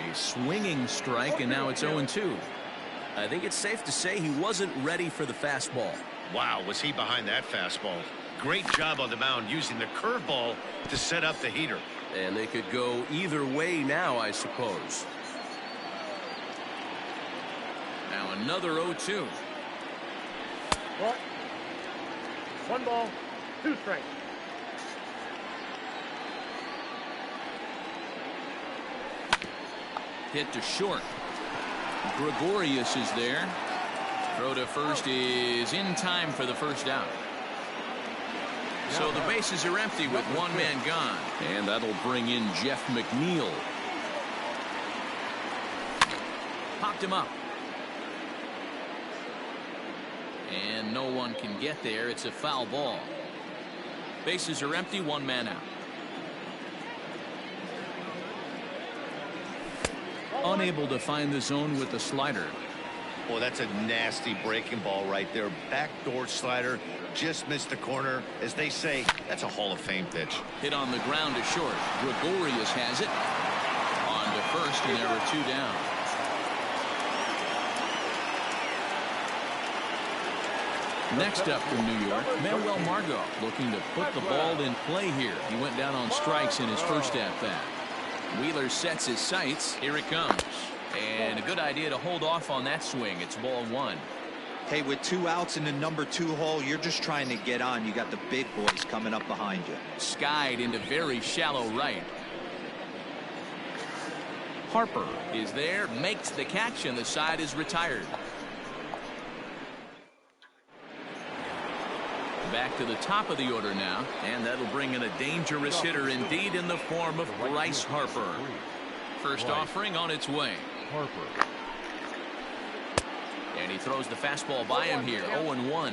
A swinging strike, and now it's 0-2. I think it's safe to say he wasn't ready for the fastball. Wow, was he behind that fastball. Great job on the mound using the curveball to set up the heater. And they could go either way now, I suppose. Now another 0-2. 1 ball, 2 strikes. Hit to short. Gregorius is there. Throw to first is in time for the first out. So the bases are empty with 1 man gone. And that'll bring in Jeff McNeil. Popped him up. And no one can get there. It's a foul ball. Bases are empty, 1 man out. Unable to find the zone with the slider. Well, that's a nasty breaking ball right there. Backdoor slider, just missed the corner. As they say, that's a Hall of Fame pitch. Hit on the ground to short. Gregorius has it. On to first, and there are 2 down. Next up from New York, Manuel Margot looking to put the ball in play here. He went down on strikes in his first at-bat. Wheeler sets his sights. Here it comes. And a good idea to hold off on that swing. It's ball 1. Hey, with 2 outs in the number 2 hole, you're just trying to get on. You got the big boys coming up behind you. Skied into very shallow right. Harper is there, makes the catch, and the side is retired. Back to the top of the order now, and that'll bring in a dangerous hitter indeed in the form of Bryce Harper. First offering on its way. And he throws the fastball by him here. 0-1.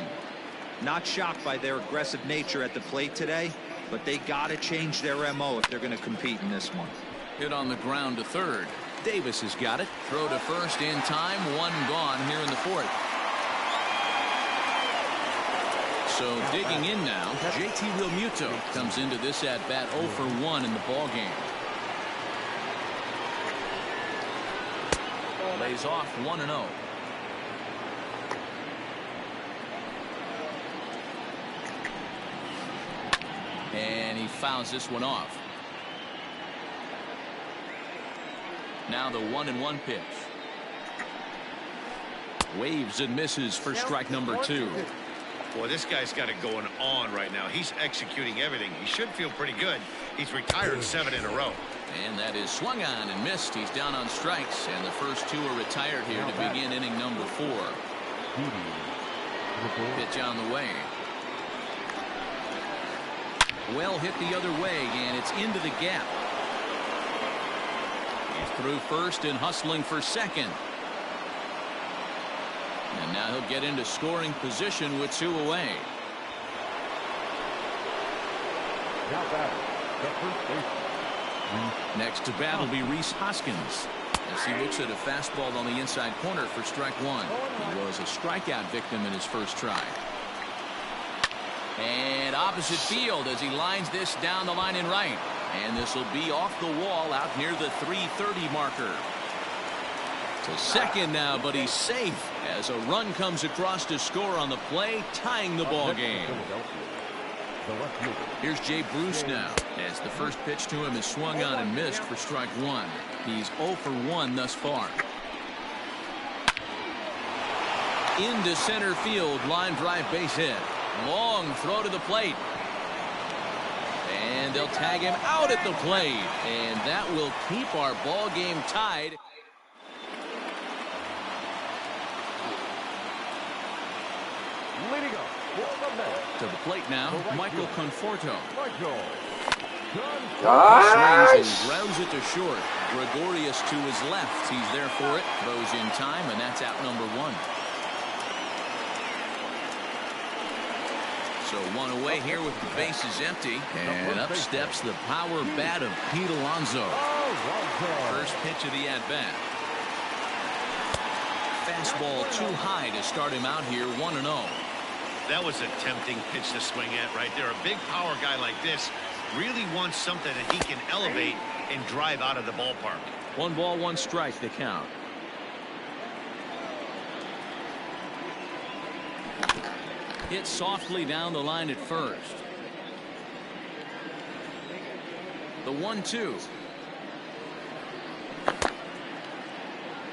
Not shocked by their aggressive nature at the plate today, but they got to change their MO if they're going to compete in this one. Hit on the ground to third. Davis has got it. Throw to first in time. 1 gone here in the fourth. So digging in now, JT Realmuto comes into this at-bat 0 for 1 in the ball game. Lays off 1-0. And he fouls this one off. Now the 1-1 pitch. Waves and misses for strike number 2. Boy, this guy's got it going on right now. He's executing everything. He should feel pretty good. He's retired 7 in a row. And that is swung on and missed. He's down on strikes, and the first 2 are retired here to begin inning number 4. Pitch on the way. Well hit the other way, and it's into the gap. He's through first and hustling for second. And now he'll get into scoring position with 2 away. Now batting, the first baseman. Next to bat will be Rhys Hoskins as he looks at a fastball on the inside corner for strike 1. He was a strikeout victim in his first try. And opposite field as he lines this down the line in right. And this will be off the wall out near the 330 marker. To second now, but he's safe as a run comes across to score on the play, tying the ball game. Here's Jay Bruce now as the first pitch to him is swung on and missed for strike 1. He's 0 for 1 thus far. Into center field, line drive base hit. Long throw to the plate. And they'll tag him out at the plate. And that will keep our ball game tied. Leading up for the Mets. To the plate now, Michael Conforto. Gosh. Swings and grounds it to short. Gregorius to his left. He's there for it. Throws in time, and that's out number 1. So 1 away here with the bases empty. And up steps the power bat of Pete Alonso. First pitch of the at-bat. Fastball too high to start him out here 1-0. That was a tempting pitch to swing at right there. A big power guy like this really wants something that he can elevate and drive out of the ballpark. 1 ball, 1 strike, the count. Hit softly down the line at first. The 1-2.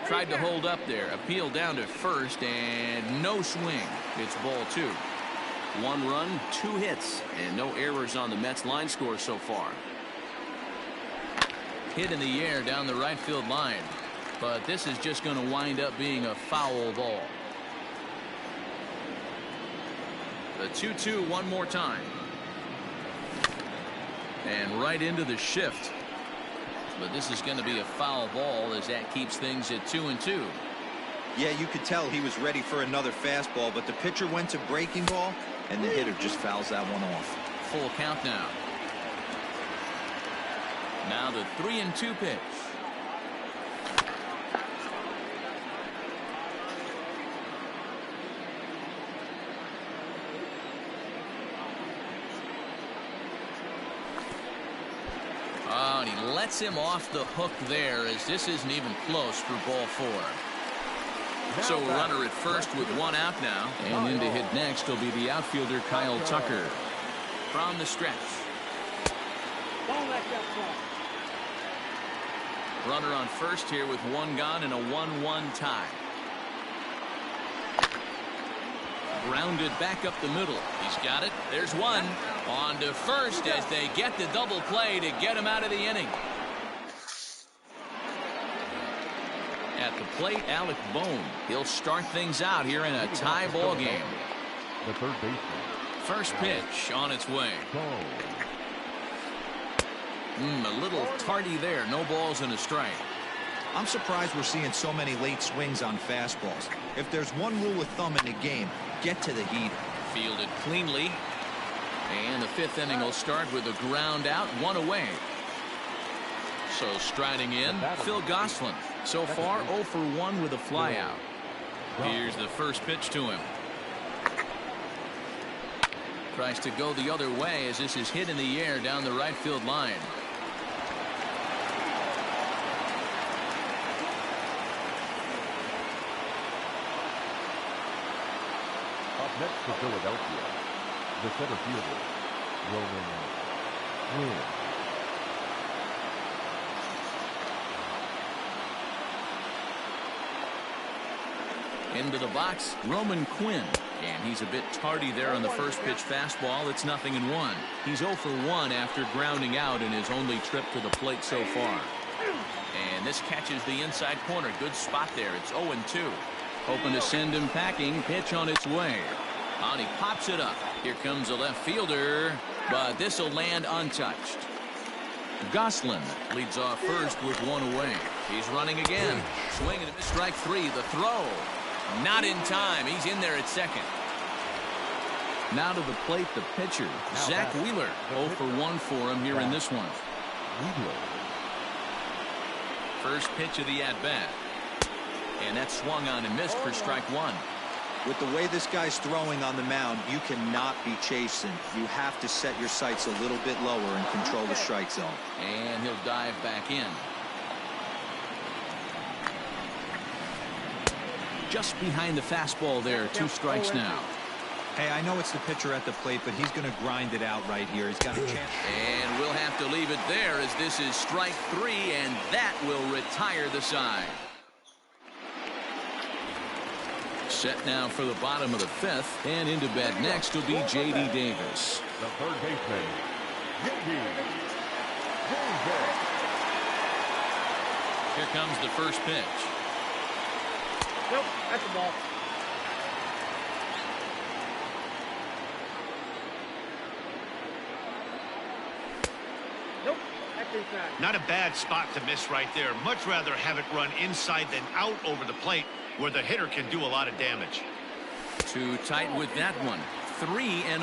Tried to hold up there. Appeal down to first and no swing. It's ball 2. 1 run, 2 hits, and no errors on the Mets line score so far. Hit in the air down the right field line. But this is just going to wind up being a foul ball. The 2-2 one more time. And right into the shift. But this is going to be a foul ball as that keeps things at 2-2. Yeah, you could tell he was ready for another fastball, but the pitcher went to breaking ball, and the hitter just fouls that one off. Full count now. Now the 3-2 pitch. Oh, and he lets him off the hook there as this isn't even close for ball 4. So a runner at first with 1 out now. And in to hit next will be the outfielder Kyle Tucker. From the stretch. Runner on first here with 1 gone and a 1-1 tie. Grounded back up the middle. He's got it. There's 1. On to first as they get the double play to get him out of the inning. At the plate, Alec Bohm. He'll start things out here in a tie ball game. The third baseman. First pitch on its way. A little tardy there. No balls and a strike. I'm surprised we're seeing so many late swings on fastballs. If there's one rule of thumb in the game, get to the heater. Fielded cleanly. And the 5th inning will start with a ground out, 1 away. So striding in, Phil Gosselin. So far 0 for 1 with a flyout. Here's the first pitch to him. Tries to go the other way as this is hit in the air down the right field line. Up next for Philadelphia, the center fielder, Roman Quinn. Into the box, Roman Quinn. And he's a bit tardy there on the first pitch fastball. It's 0-1. He's 0 for 1 after grounding out in his only trip to the plate so far. And this catches the inside corner. Good spot there. It's 0-2. Hoping to send him packing. Pitch on its way. And he pops it up. Here comes the left fielder. But this will land untouched. Goslin leads off first with one away. He's running again. Swing and a miss. Strike 3. The throw. Not in time. He's in there at second. Now to the plate, the pitcher, Zach Wheeler. 0 for 1 for him here in this one. First pitch of the at-bat. And that's swung on and missed for strike 1. With the way this guy's throwing on the mound, you cannot be chasing. You have to set your sights a little bit lower and control the strike zone. And he'll dive back in. Just behind the fastball there. 2 strikes now. Hey, I know it's the pitcher at the plate, but he's going to grind it out right here. He's got a chance. And we'll have to leave it there as this is strike 3, and that will retire the side. Set now for the bottom of the 5th, and into bat next will be J.D. Davis. The third baseman, J.D. Davis. Here comes the first pitch. Nope, that's a ball. Nope, that's inside. Not a bad spot to miss right there. Much rather have it run inside than out over the plate where the hitter can do a lot of damage. Too tight with that one. 3-0.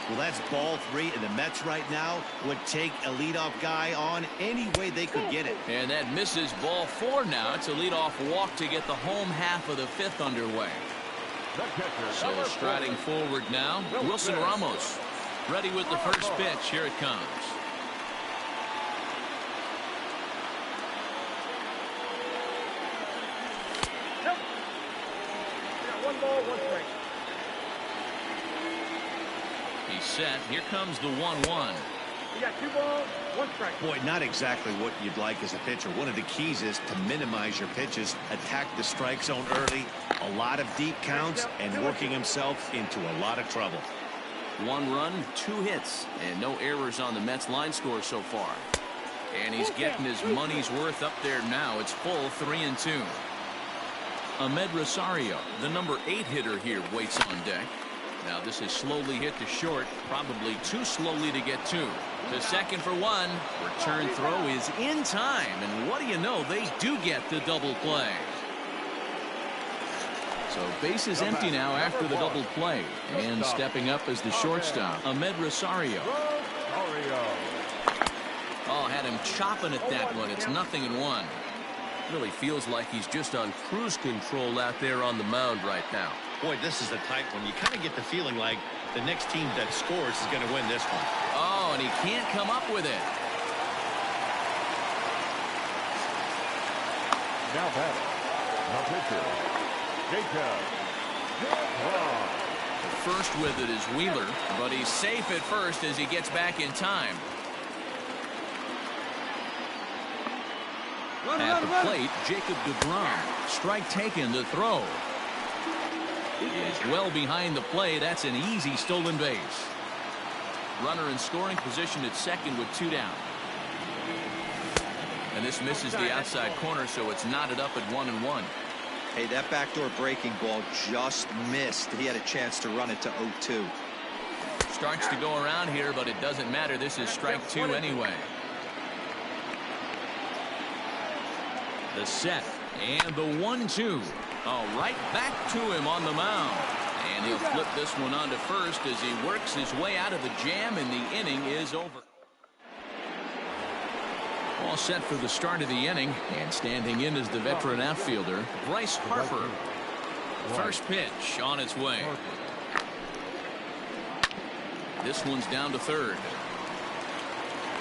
Well, that's ball 3, and the Mets right now would take a leadoff guy on any way they could get it. And that misses ball 4 now. It's a leadoff walk to get the home half of the 5th underway. So striding forward now, Wilson Ramos. Ready with the first pitch. Here it comes. Nope. We got 1 ball, 1 strike. He's set. Here comes the 1-1. We got 2 balls, 1 strike. Boy, not exactly what you'd like as a pitcher. One of the keys is to minimize your pitches, attack the strike zone early, a lot of deep counts, and working himself into a lot of trouble. 1 run, 2 hits, and no errors on the Mets line score so far. And he's getting his money's worth up there now. It's full 3-2. Ahmed Rosario, the number 8 hitter here, waits on deck. Now this is slowly hit to short, probably too slowly to get to. To second for 1. Return throw is in time, and what do you know, they do get the double play. So base is empty now after the double play, and stepping up as the shortstop, Ahmed Rosario. Oh, had him chopping at that one. It's 0-1. Really feels like he's just on cruise control out there on the mound right now. Boy, this is a tight one. You kind of get the feeling like the next team that scores is going to win this one. Oh, and he can't come up with it. Now batting, the pitcher, Jacob DeGrom. First with it is Wheeler, but he's safe at first as he gets back in time. At the plate, Jacob DeGrom. Strike taken, the throw is well behind the play. That's an easy stolen base. Runner in scoring position at second with 2 down. And this misses the outside corner, so it's knotted up at 1-1. Hey, that backdoor breaking ball just missed. He had a chance to run it to 0-2. Starts to go around here, but it doesn't matter. This is strike 2 anyway. The set and the 1-2. Oh, right back to him on the mound. And he'll flip this one on to first as he works his way out of the jam, and the inning is over. All set for the start of the inning, and standing in is the veteran outfielder, Bryce Harper. First pitch on its way. This one's down to third.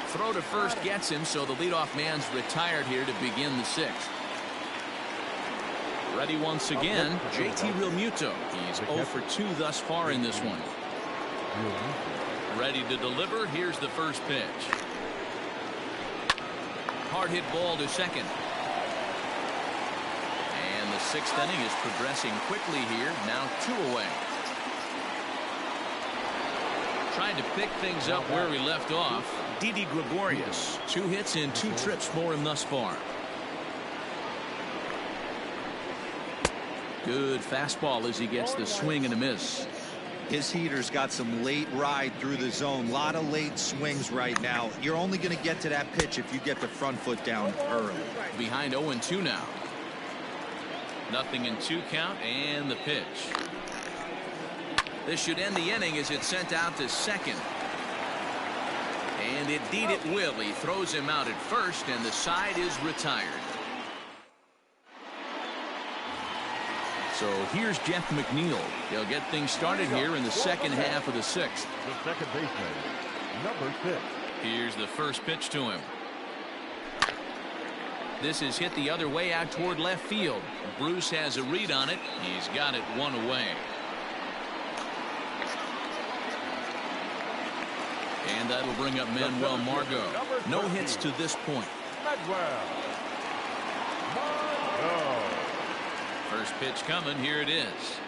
Throw to first gets him, so the leadoff man's retired here to begin the sixth. Ready once again, JT Realmuto. He's 0 for 2 thus far in this one. Ready to deliver. Here's the first pitch. Hard hit ball to second. And the sixth inning is progressing quickly here. Now 2 away. Trying to pick things up where we left off. Didi Gregorius. 2 hits and 2 trips for him thus far. Good fastball as he gets the swing and a miss. His heater's got some late ride through the zone. A lot of late swings right now. You're only going to get to that pitch if you get the front foot down early. Behind 0-2 now. 0-2 count and the pitch. This should end the inning as it's sent out to second. And indeed it will. He throws him out at first and the side is retired. So here's Jeff McNeil. He'll get things started here in the second half of the sixth. The second baseman, number 6. Here's the first pitch to him. This is hit the other way out toward left field. Bruce has a read on it. He's got it 1 away. And that'll bring up Manuel Margot. No hits to this point. First pitch coming. Here it is.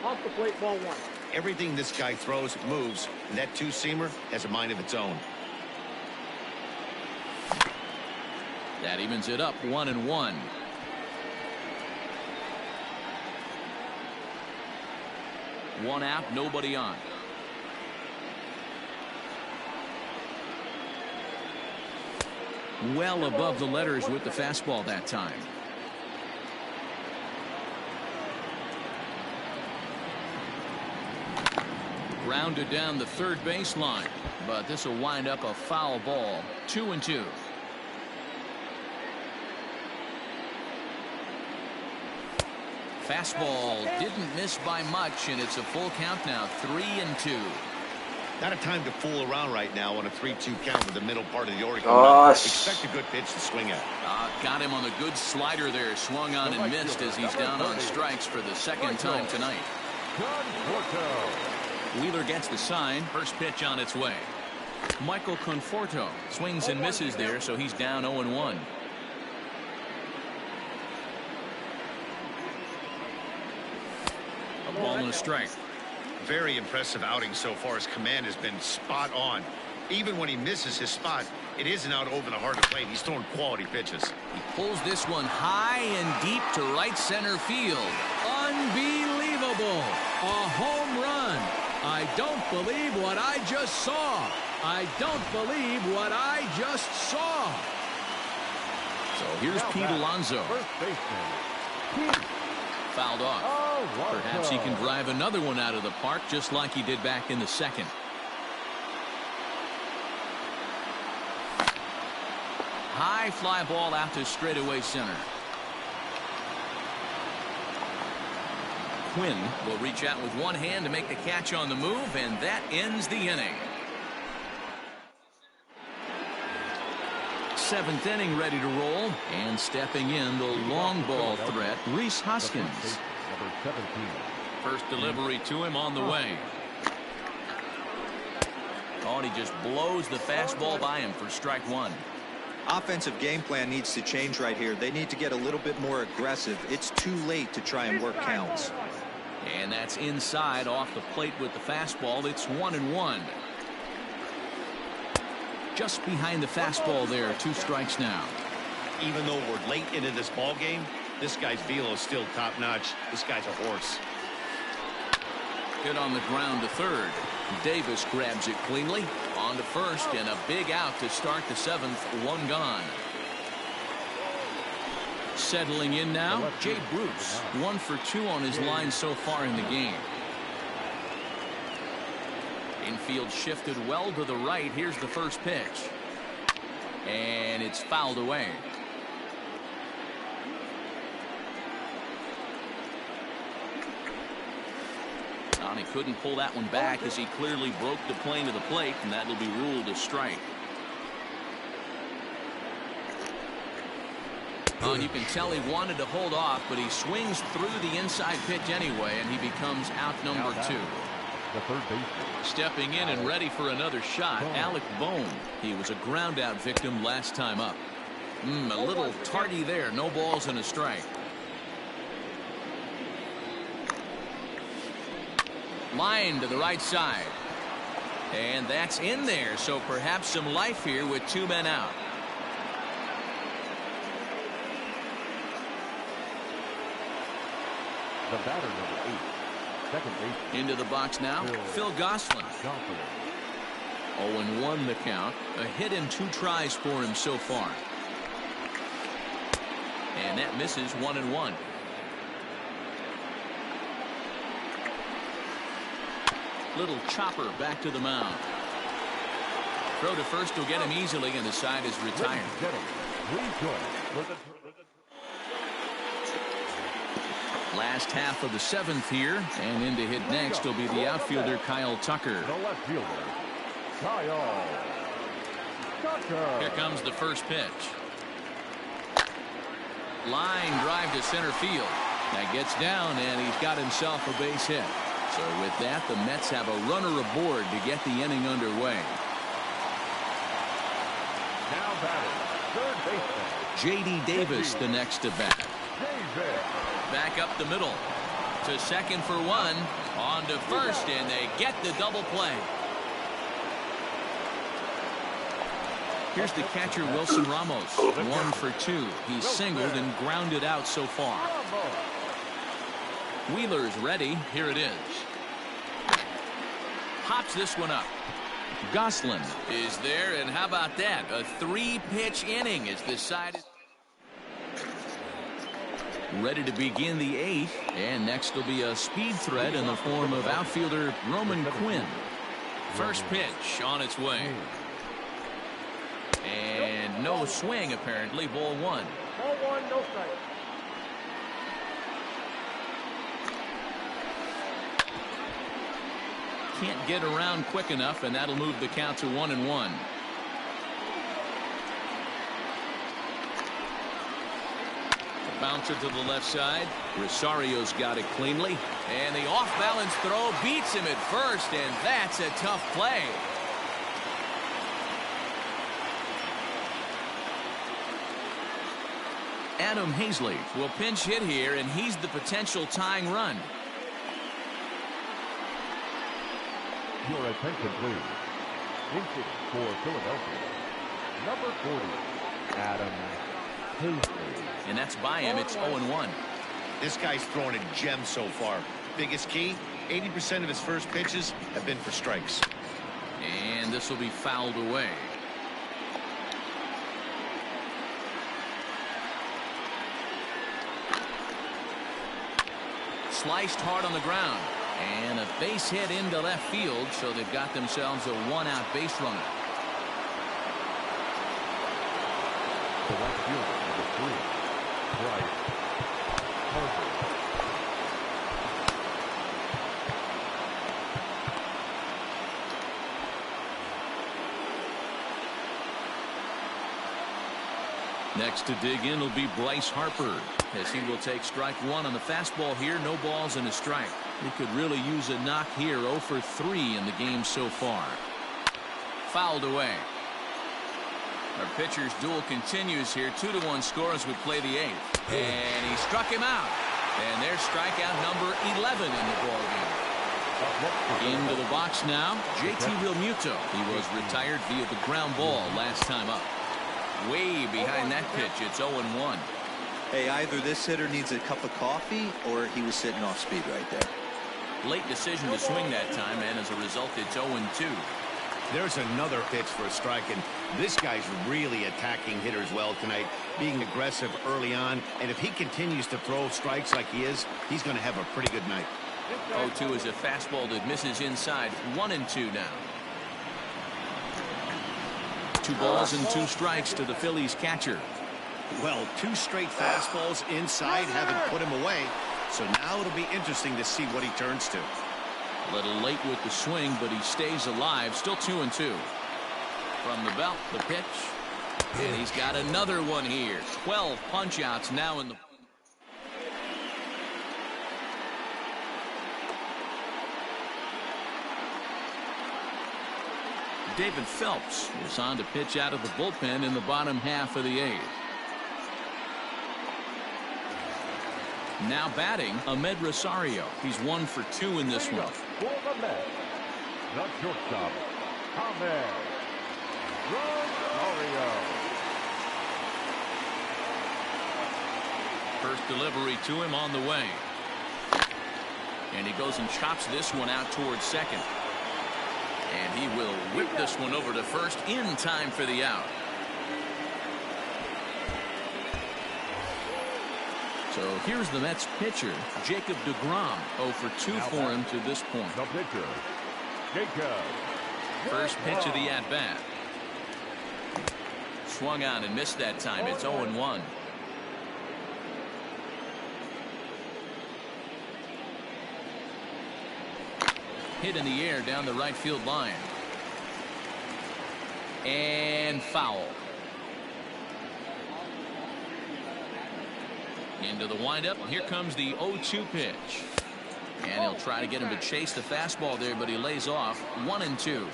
Off the plate, ball 1. Everything this guy throws moves, and that two-seamer has a mind of its own. That evens it up 1-1. One out, nobody on. Well above the letters with the fastball that time. Grounded down the third baseline, but this will wind up a foul ball. 2-2. Fastball didn't miss by much, and it's a full count now. 3-2. Not a time to fool around right now on a 3-2 count with the middle part of the Oregon. Expect a good pitch to swing at. Got him on the good slider there. Swung on and missed as he's down on strikes for the second time tonight. Wheeler gets the sign. First pitch on its way. Michael Conforto swings and misses there, so he's down 0-1. A ball and a strike. Very impressive outing so far. His command has been spot on. Even when he misses his spot, it isn't out over the heart of the plate. He's throwing quality pitches. He pulls this one high and deep to right center field. Unbelievable. A home run. I don't believe what I just saw. I don't believe what I just saw. So here's Pete Alonso. First baseman, Fouled off. Perhaps he can drive another one out of the park just like he did back in the second. High fly ball out to straightaway center. Quinn will reach out with one hand to make the catch on the move, and that ends the inning. Seventh inning ready to roll, and stepping in the long ball threat, Rhys Hoskins. number 17. First delivery to him on the way. Oh, and he just blows the fastball by him for strike 1. Offensive game plan needs to change right here. They need to get a little bit more aggressive. It's too late to try and work counts. And that's inside off the plate with the fastball. It's 1-1. Just behind the fastball there. 2 strikes now. Even though we're late into this ball game, this guy's velo is still top notch. This guy's a horse. Hit on the ground to third. Davis grabs it cleanly. On to first, and a big out to start the 7th. 1 gone. Settling in now, Jay Bruce. 1 for 2 on his line so far in the game. Infield shifted well to the right. Here's the first pitch. And it's fouled away. He couldn't pull that one back as he clearly broke the plane of the plate, and that'll be ruled a strike. Oh, and you can tell he wanted to hold off, but he swings through the inside pitch anyway, and he becomes out number 2. The third baseman. Stepping in and ready for another shot, Alec Bohm. He was a ground out victim last time up. A little tardy there. No balls and a strike. Line to the right side. And that's in there, so perhaps some life here with 2 men out. The batter, number 8. Second base. Into the box now, Phil Gosselin. 0-1 the count. A hit and 2 tries for him so far. And that misses 1-1. Little chopper back to the mound. Throw to first will get him easily, and the side is retired. Last half of the 7th here, and in to hit next will be the outfielder Kyle Tucker. The left fielder, Kyle Tucker. Here comes the first pitch. Line drive to center field. That gets down, and he's got himself a base hit. So with that, the Mets have a runner aboard to get the inning underway. Now batting, third baseman. J.D. Davis the next to bat. Back up the middle to second for 1. On to first, and they get the double play. Here's the catcher, Wilson Ramos. 1 for 2. He's singled and grounded out so far. Wheeler's ready. Here it is. Hops this one up. Gosselin is there, and how about that? A 3-pitch inning as this side is ready to begin the 8th, and next will be a speed threat in the form of outfielder Roman Quinn. First pitch on its way. And no swing, apparently. Ball 1. Ball 1, no strike. Can't get around quick enough, and that'll move the count to 1-1. Bouncer to the left side. Rosario's got it cleanly, and the off-balance throw beats him at first, and that's a tough play. Adam Hazley will pinch hit here, and he's the potential tying run. Your attention, please. Inching for Philadelphia, number 40, Adam Hazley. And that's by him. It's 0-1. This guy's thrown a gem so far. Biggest key, 80% of his first pitches have been for strikes. And this will be fouled away. Sliced hard on the ground. And a base hit into left field, so they've got themselves a 1-out base runner. The left fielder, number 3, Bryce Harper. Next to dig in will be Bryce Harper, as he will take strike 1 on the fastball here. No balls and a strike. He could really use a knock here. 0 for 3 in the game so far. Fouled away. Our pitcher's duel continues here. 2-1 score as we play the 8th. And he struck him out. And there's strikeout number 11 in the ballgame. Into the box now, JT Realmuto. He was retired via the ground ball last time up. Way behind that pitch. It's 0-1. Hey, either this hitter needs a cup of coffee or he was sitting off speed right there. Late decision to swing that time, and as a result, it's 0-2. There's another pitch for a strike, and this guy's really attacking hitters well tonight, being aggressive early on, and if he continues to throw strikes like he is, he's going to have a pretty good night. 0-2 is a fastball that misses inside. 1-2 now. 2 balls and 2 strikes to the Phillies catcher. Well, 2 straight fastballs inside haven't put him away, so now it'll be interesting to see what he turns to. A little late with the swing, but he stays alive. Still 2-2. From the belt, the pitch. And he's got another one here. 12 punch-outs now in the... David Phelps is on to pitch out of the bullpen in the bottom half of the 8th. Now batting, Ahmed Rosario. He's 1 for 2 in this one. For the Mets, the shortstop, Ahmed Rosario. First delivery to him on the way. And he goes and chops this one out towards second. And he will whip this one over to first in time for the out. So here's the Mets pitcher, Jacob deGrom. 0 for 2 for him to this point. The pitcher, Jacob. First pitch of the at-bat. Swung on and missed that time. It's 0-1. Hit in the air down the right field line. And foul. Into the windup. Here comes the 0-2 pitch. And he'll try to get him to chase the fastball there, but he lays off. 1-2.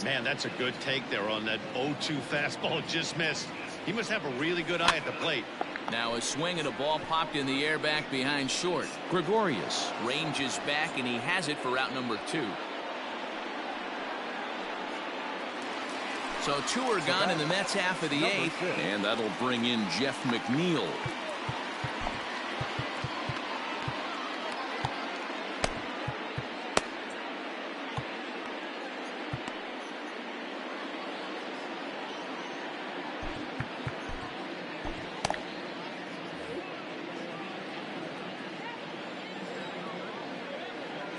Man, that's a good take there on that 0-2 fastball. Just missed. He must have a really good eye at the plate. Now a swing and a ball popped in the air back behind short. Gregorius ranges back, and he has it for out number 2. So 2 are gone in the Mets half of the 8th, and that'll bring in Jeff McNeil.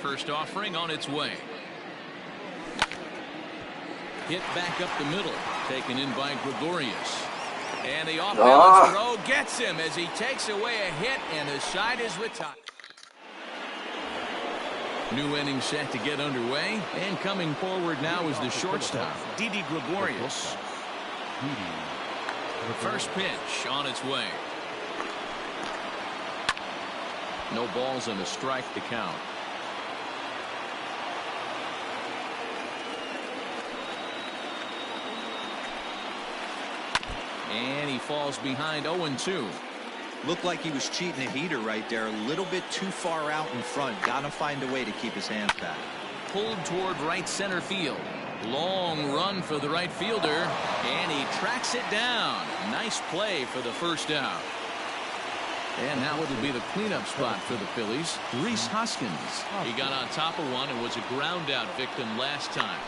First offering on its way. Hit back up the middle. Taken in by Gregorius. And the off-balance throw gets him as he takes away a hit, and the side is retired. New inning set to get underway. And coming forward now is the shortstop, Didi Gregorius. First pitch on its way. No balls and a strike to count. And he falls behind 0-2. Looked like he was cheating a heater right there. A little bit too far out in front. Got to find a way to keep his hands back. Pulled toward right center field. Long run for the right fielder. And he tracks it down. Nice play for the first out. And now it'll be the cleanup spot for the Phillies. Rhys Hoskins. He got on top of one and was a ground out victim last time.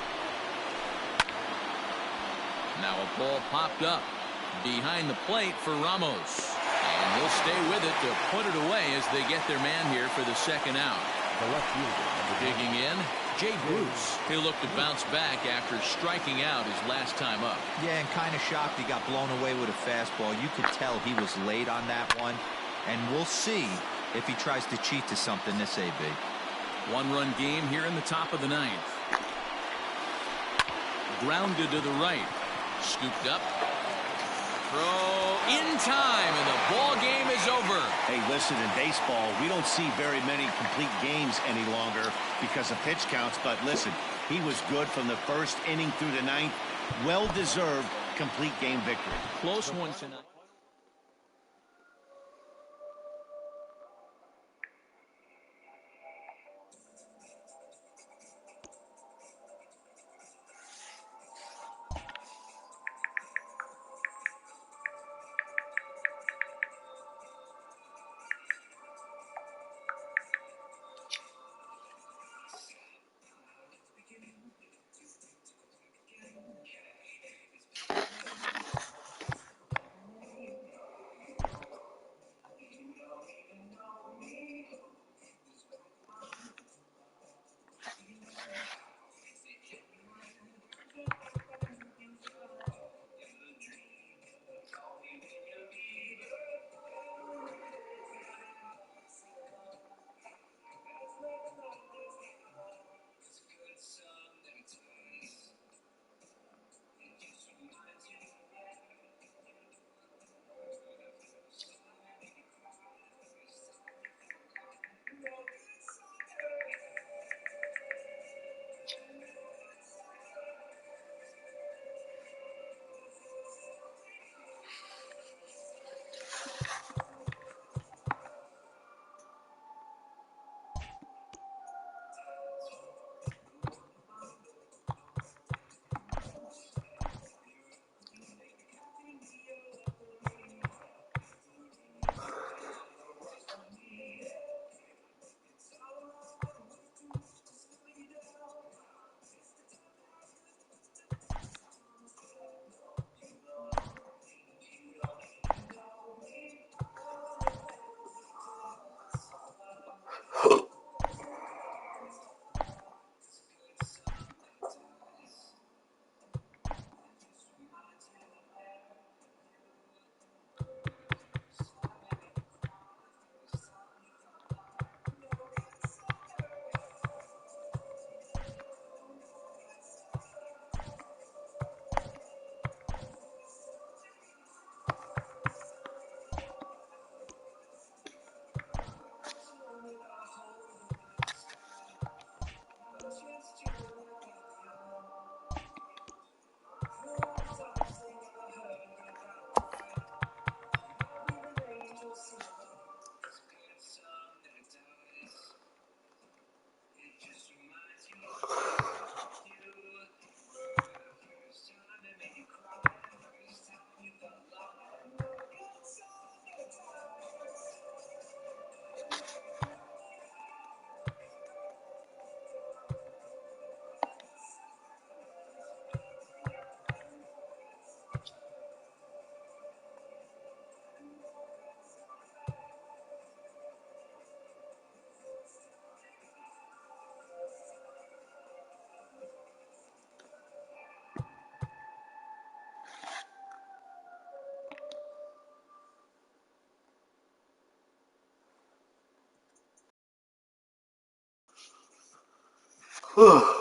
Now a ball popped up behind the plate for Ramos. And he'll stay with it to put it away as they get their man here for the second out. Digging in, Jay Bruce. He'll look to bounce back after striking out his last time up. Yeah, and kind of shocked he got blown away with a fastball. You could tell he was late on that one. And we'll see if he tries to cheat to something this AB. 1-run game here in the top of the 9th. Grounded to the right. Scooped up. Throw in time, and the ball game is over. Hey, listen, in baseball, we don't see very many complete games any longer because of pitch counts. But listen, he was good from the first inning through the 9th. Well-deserved complete game victory. Close one tonight. Whew.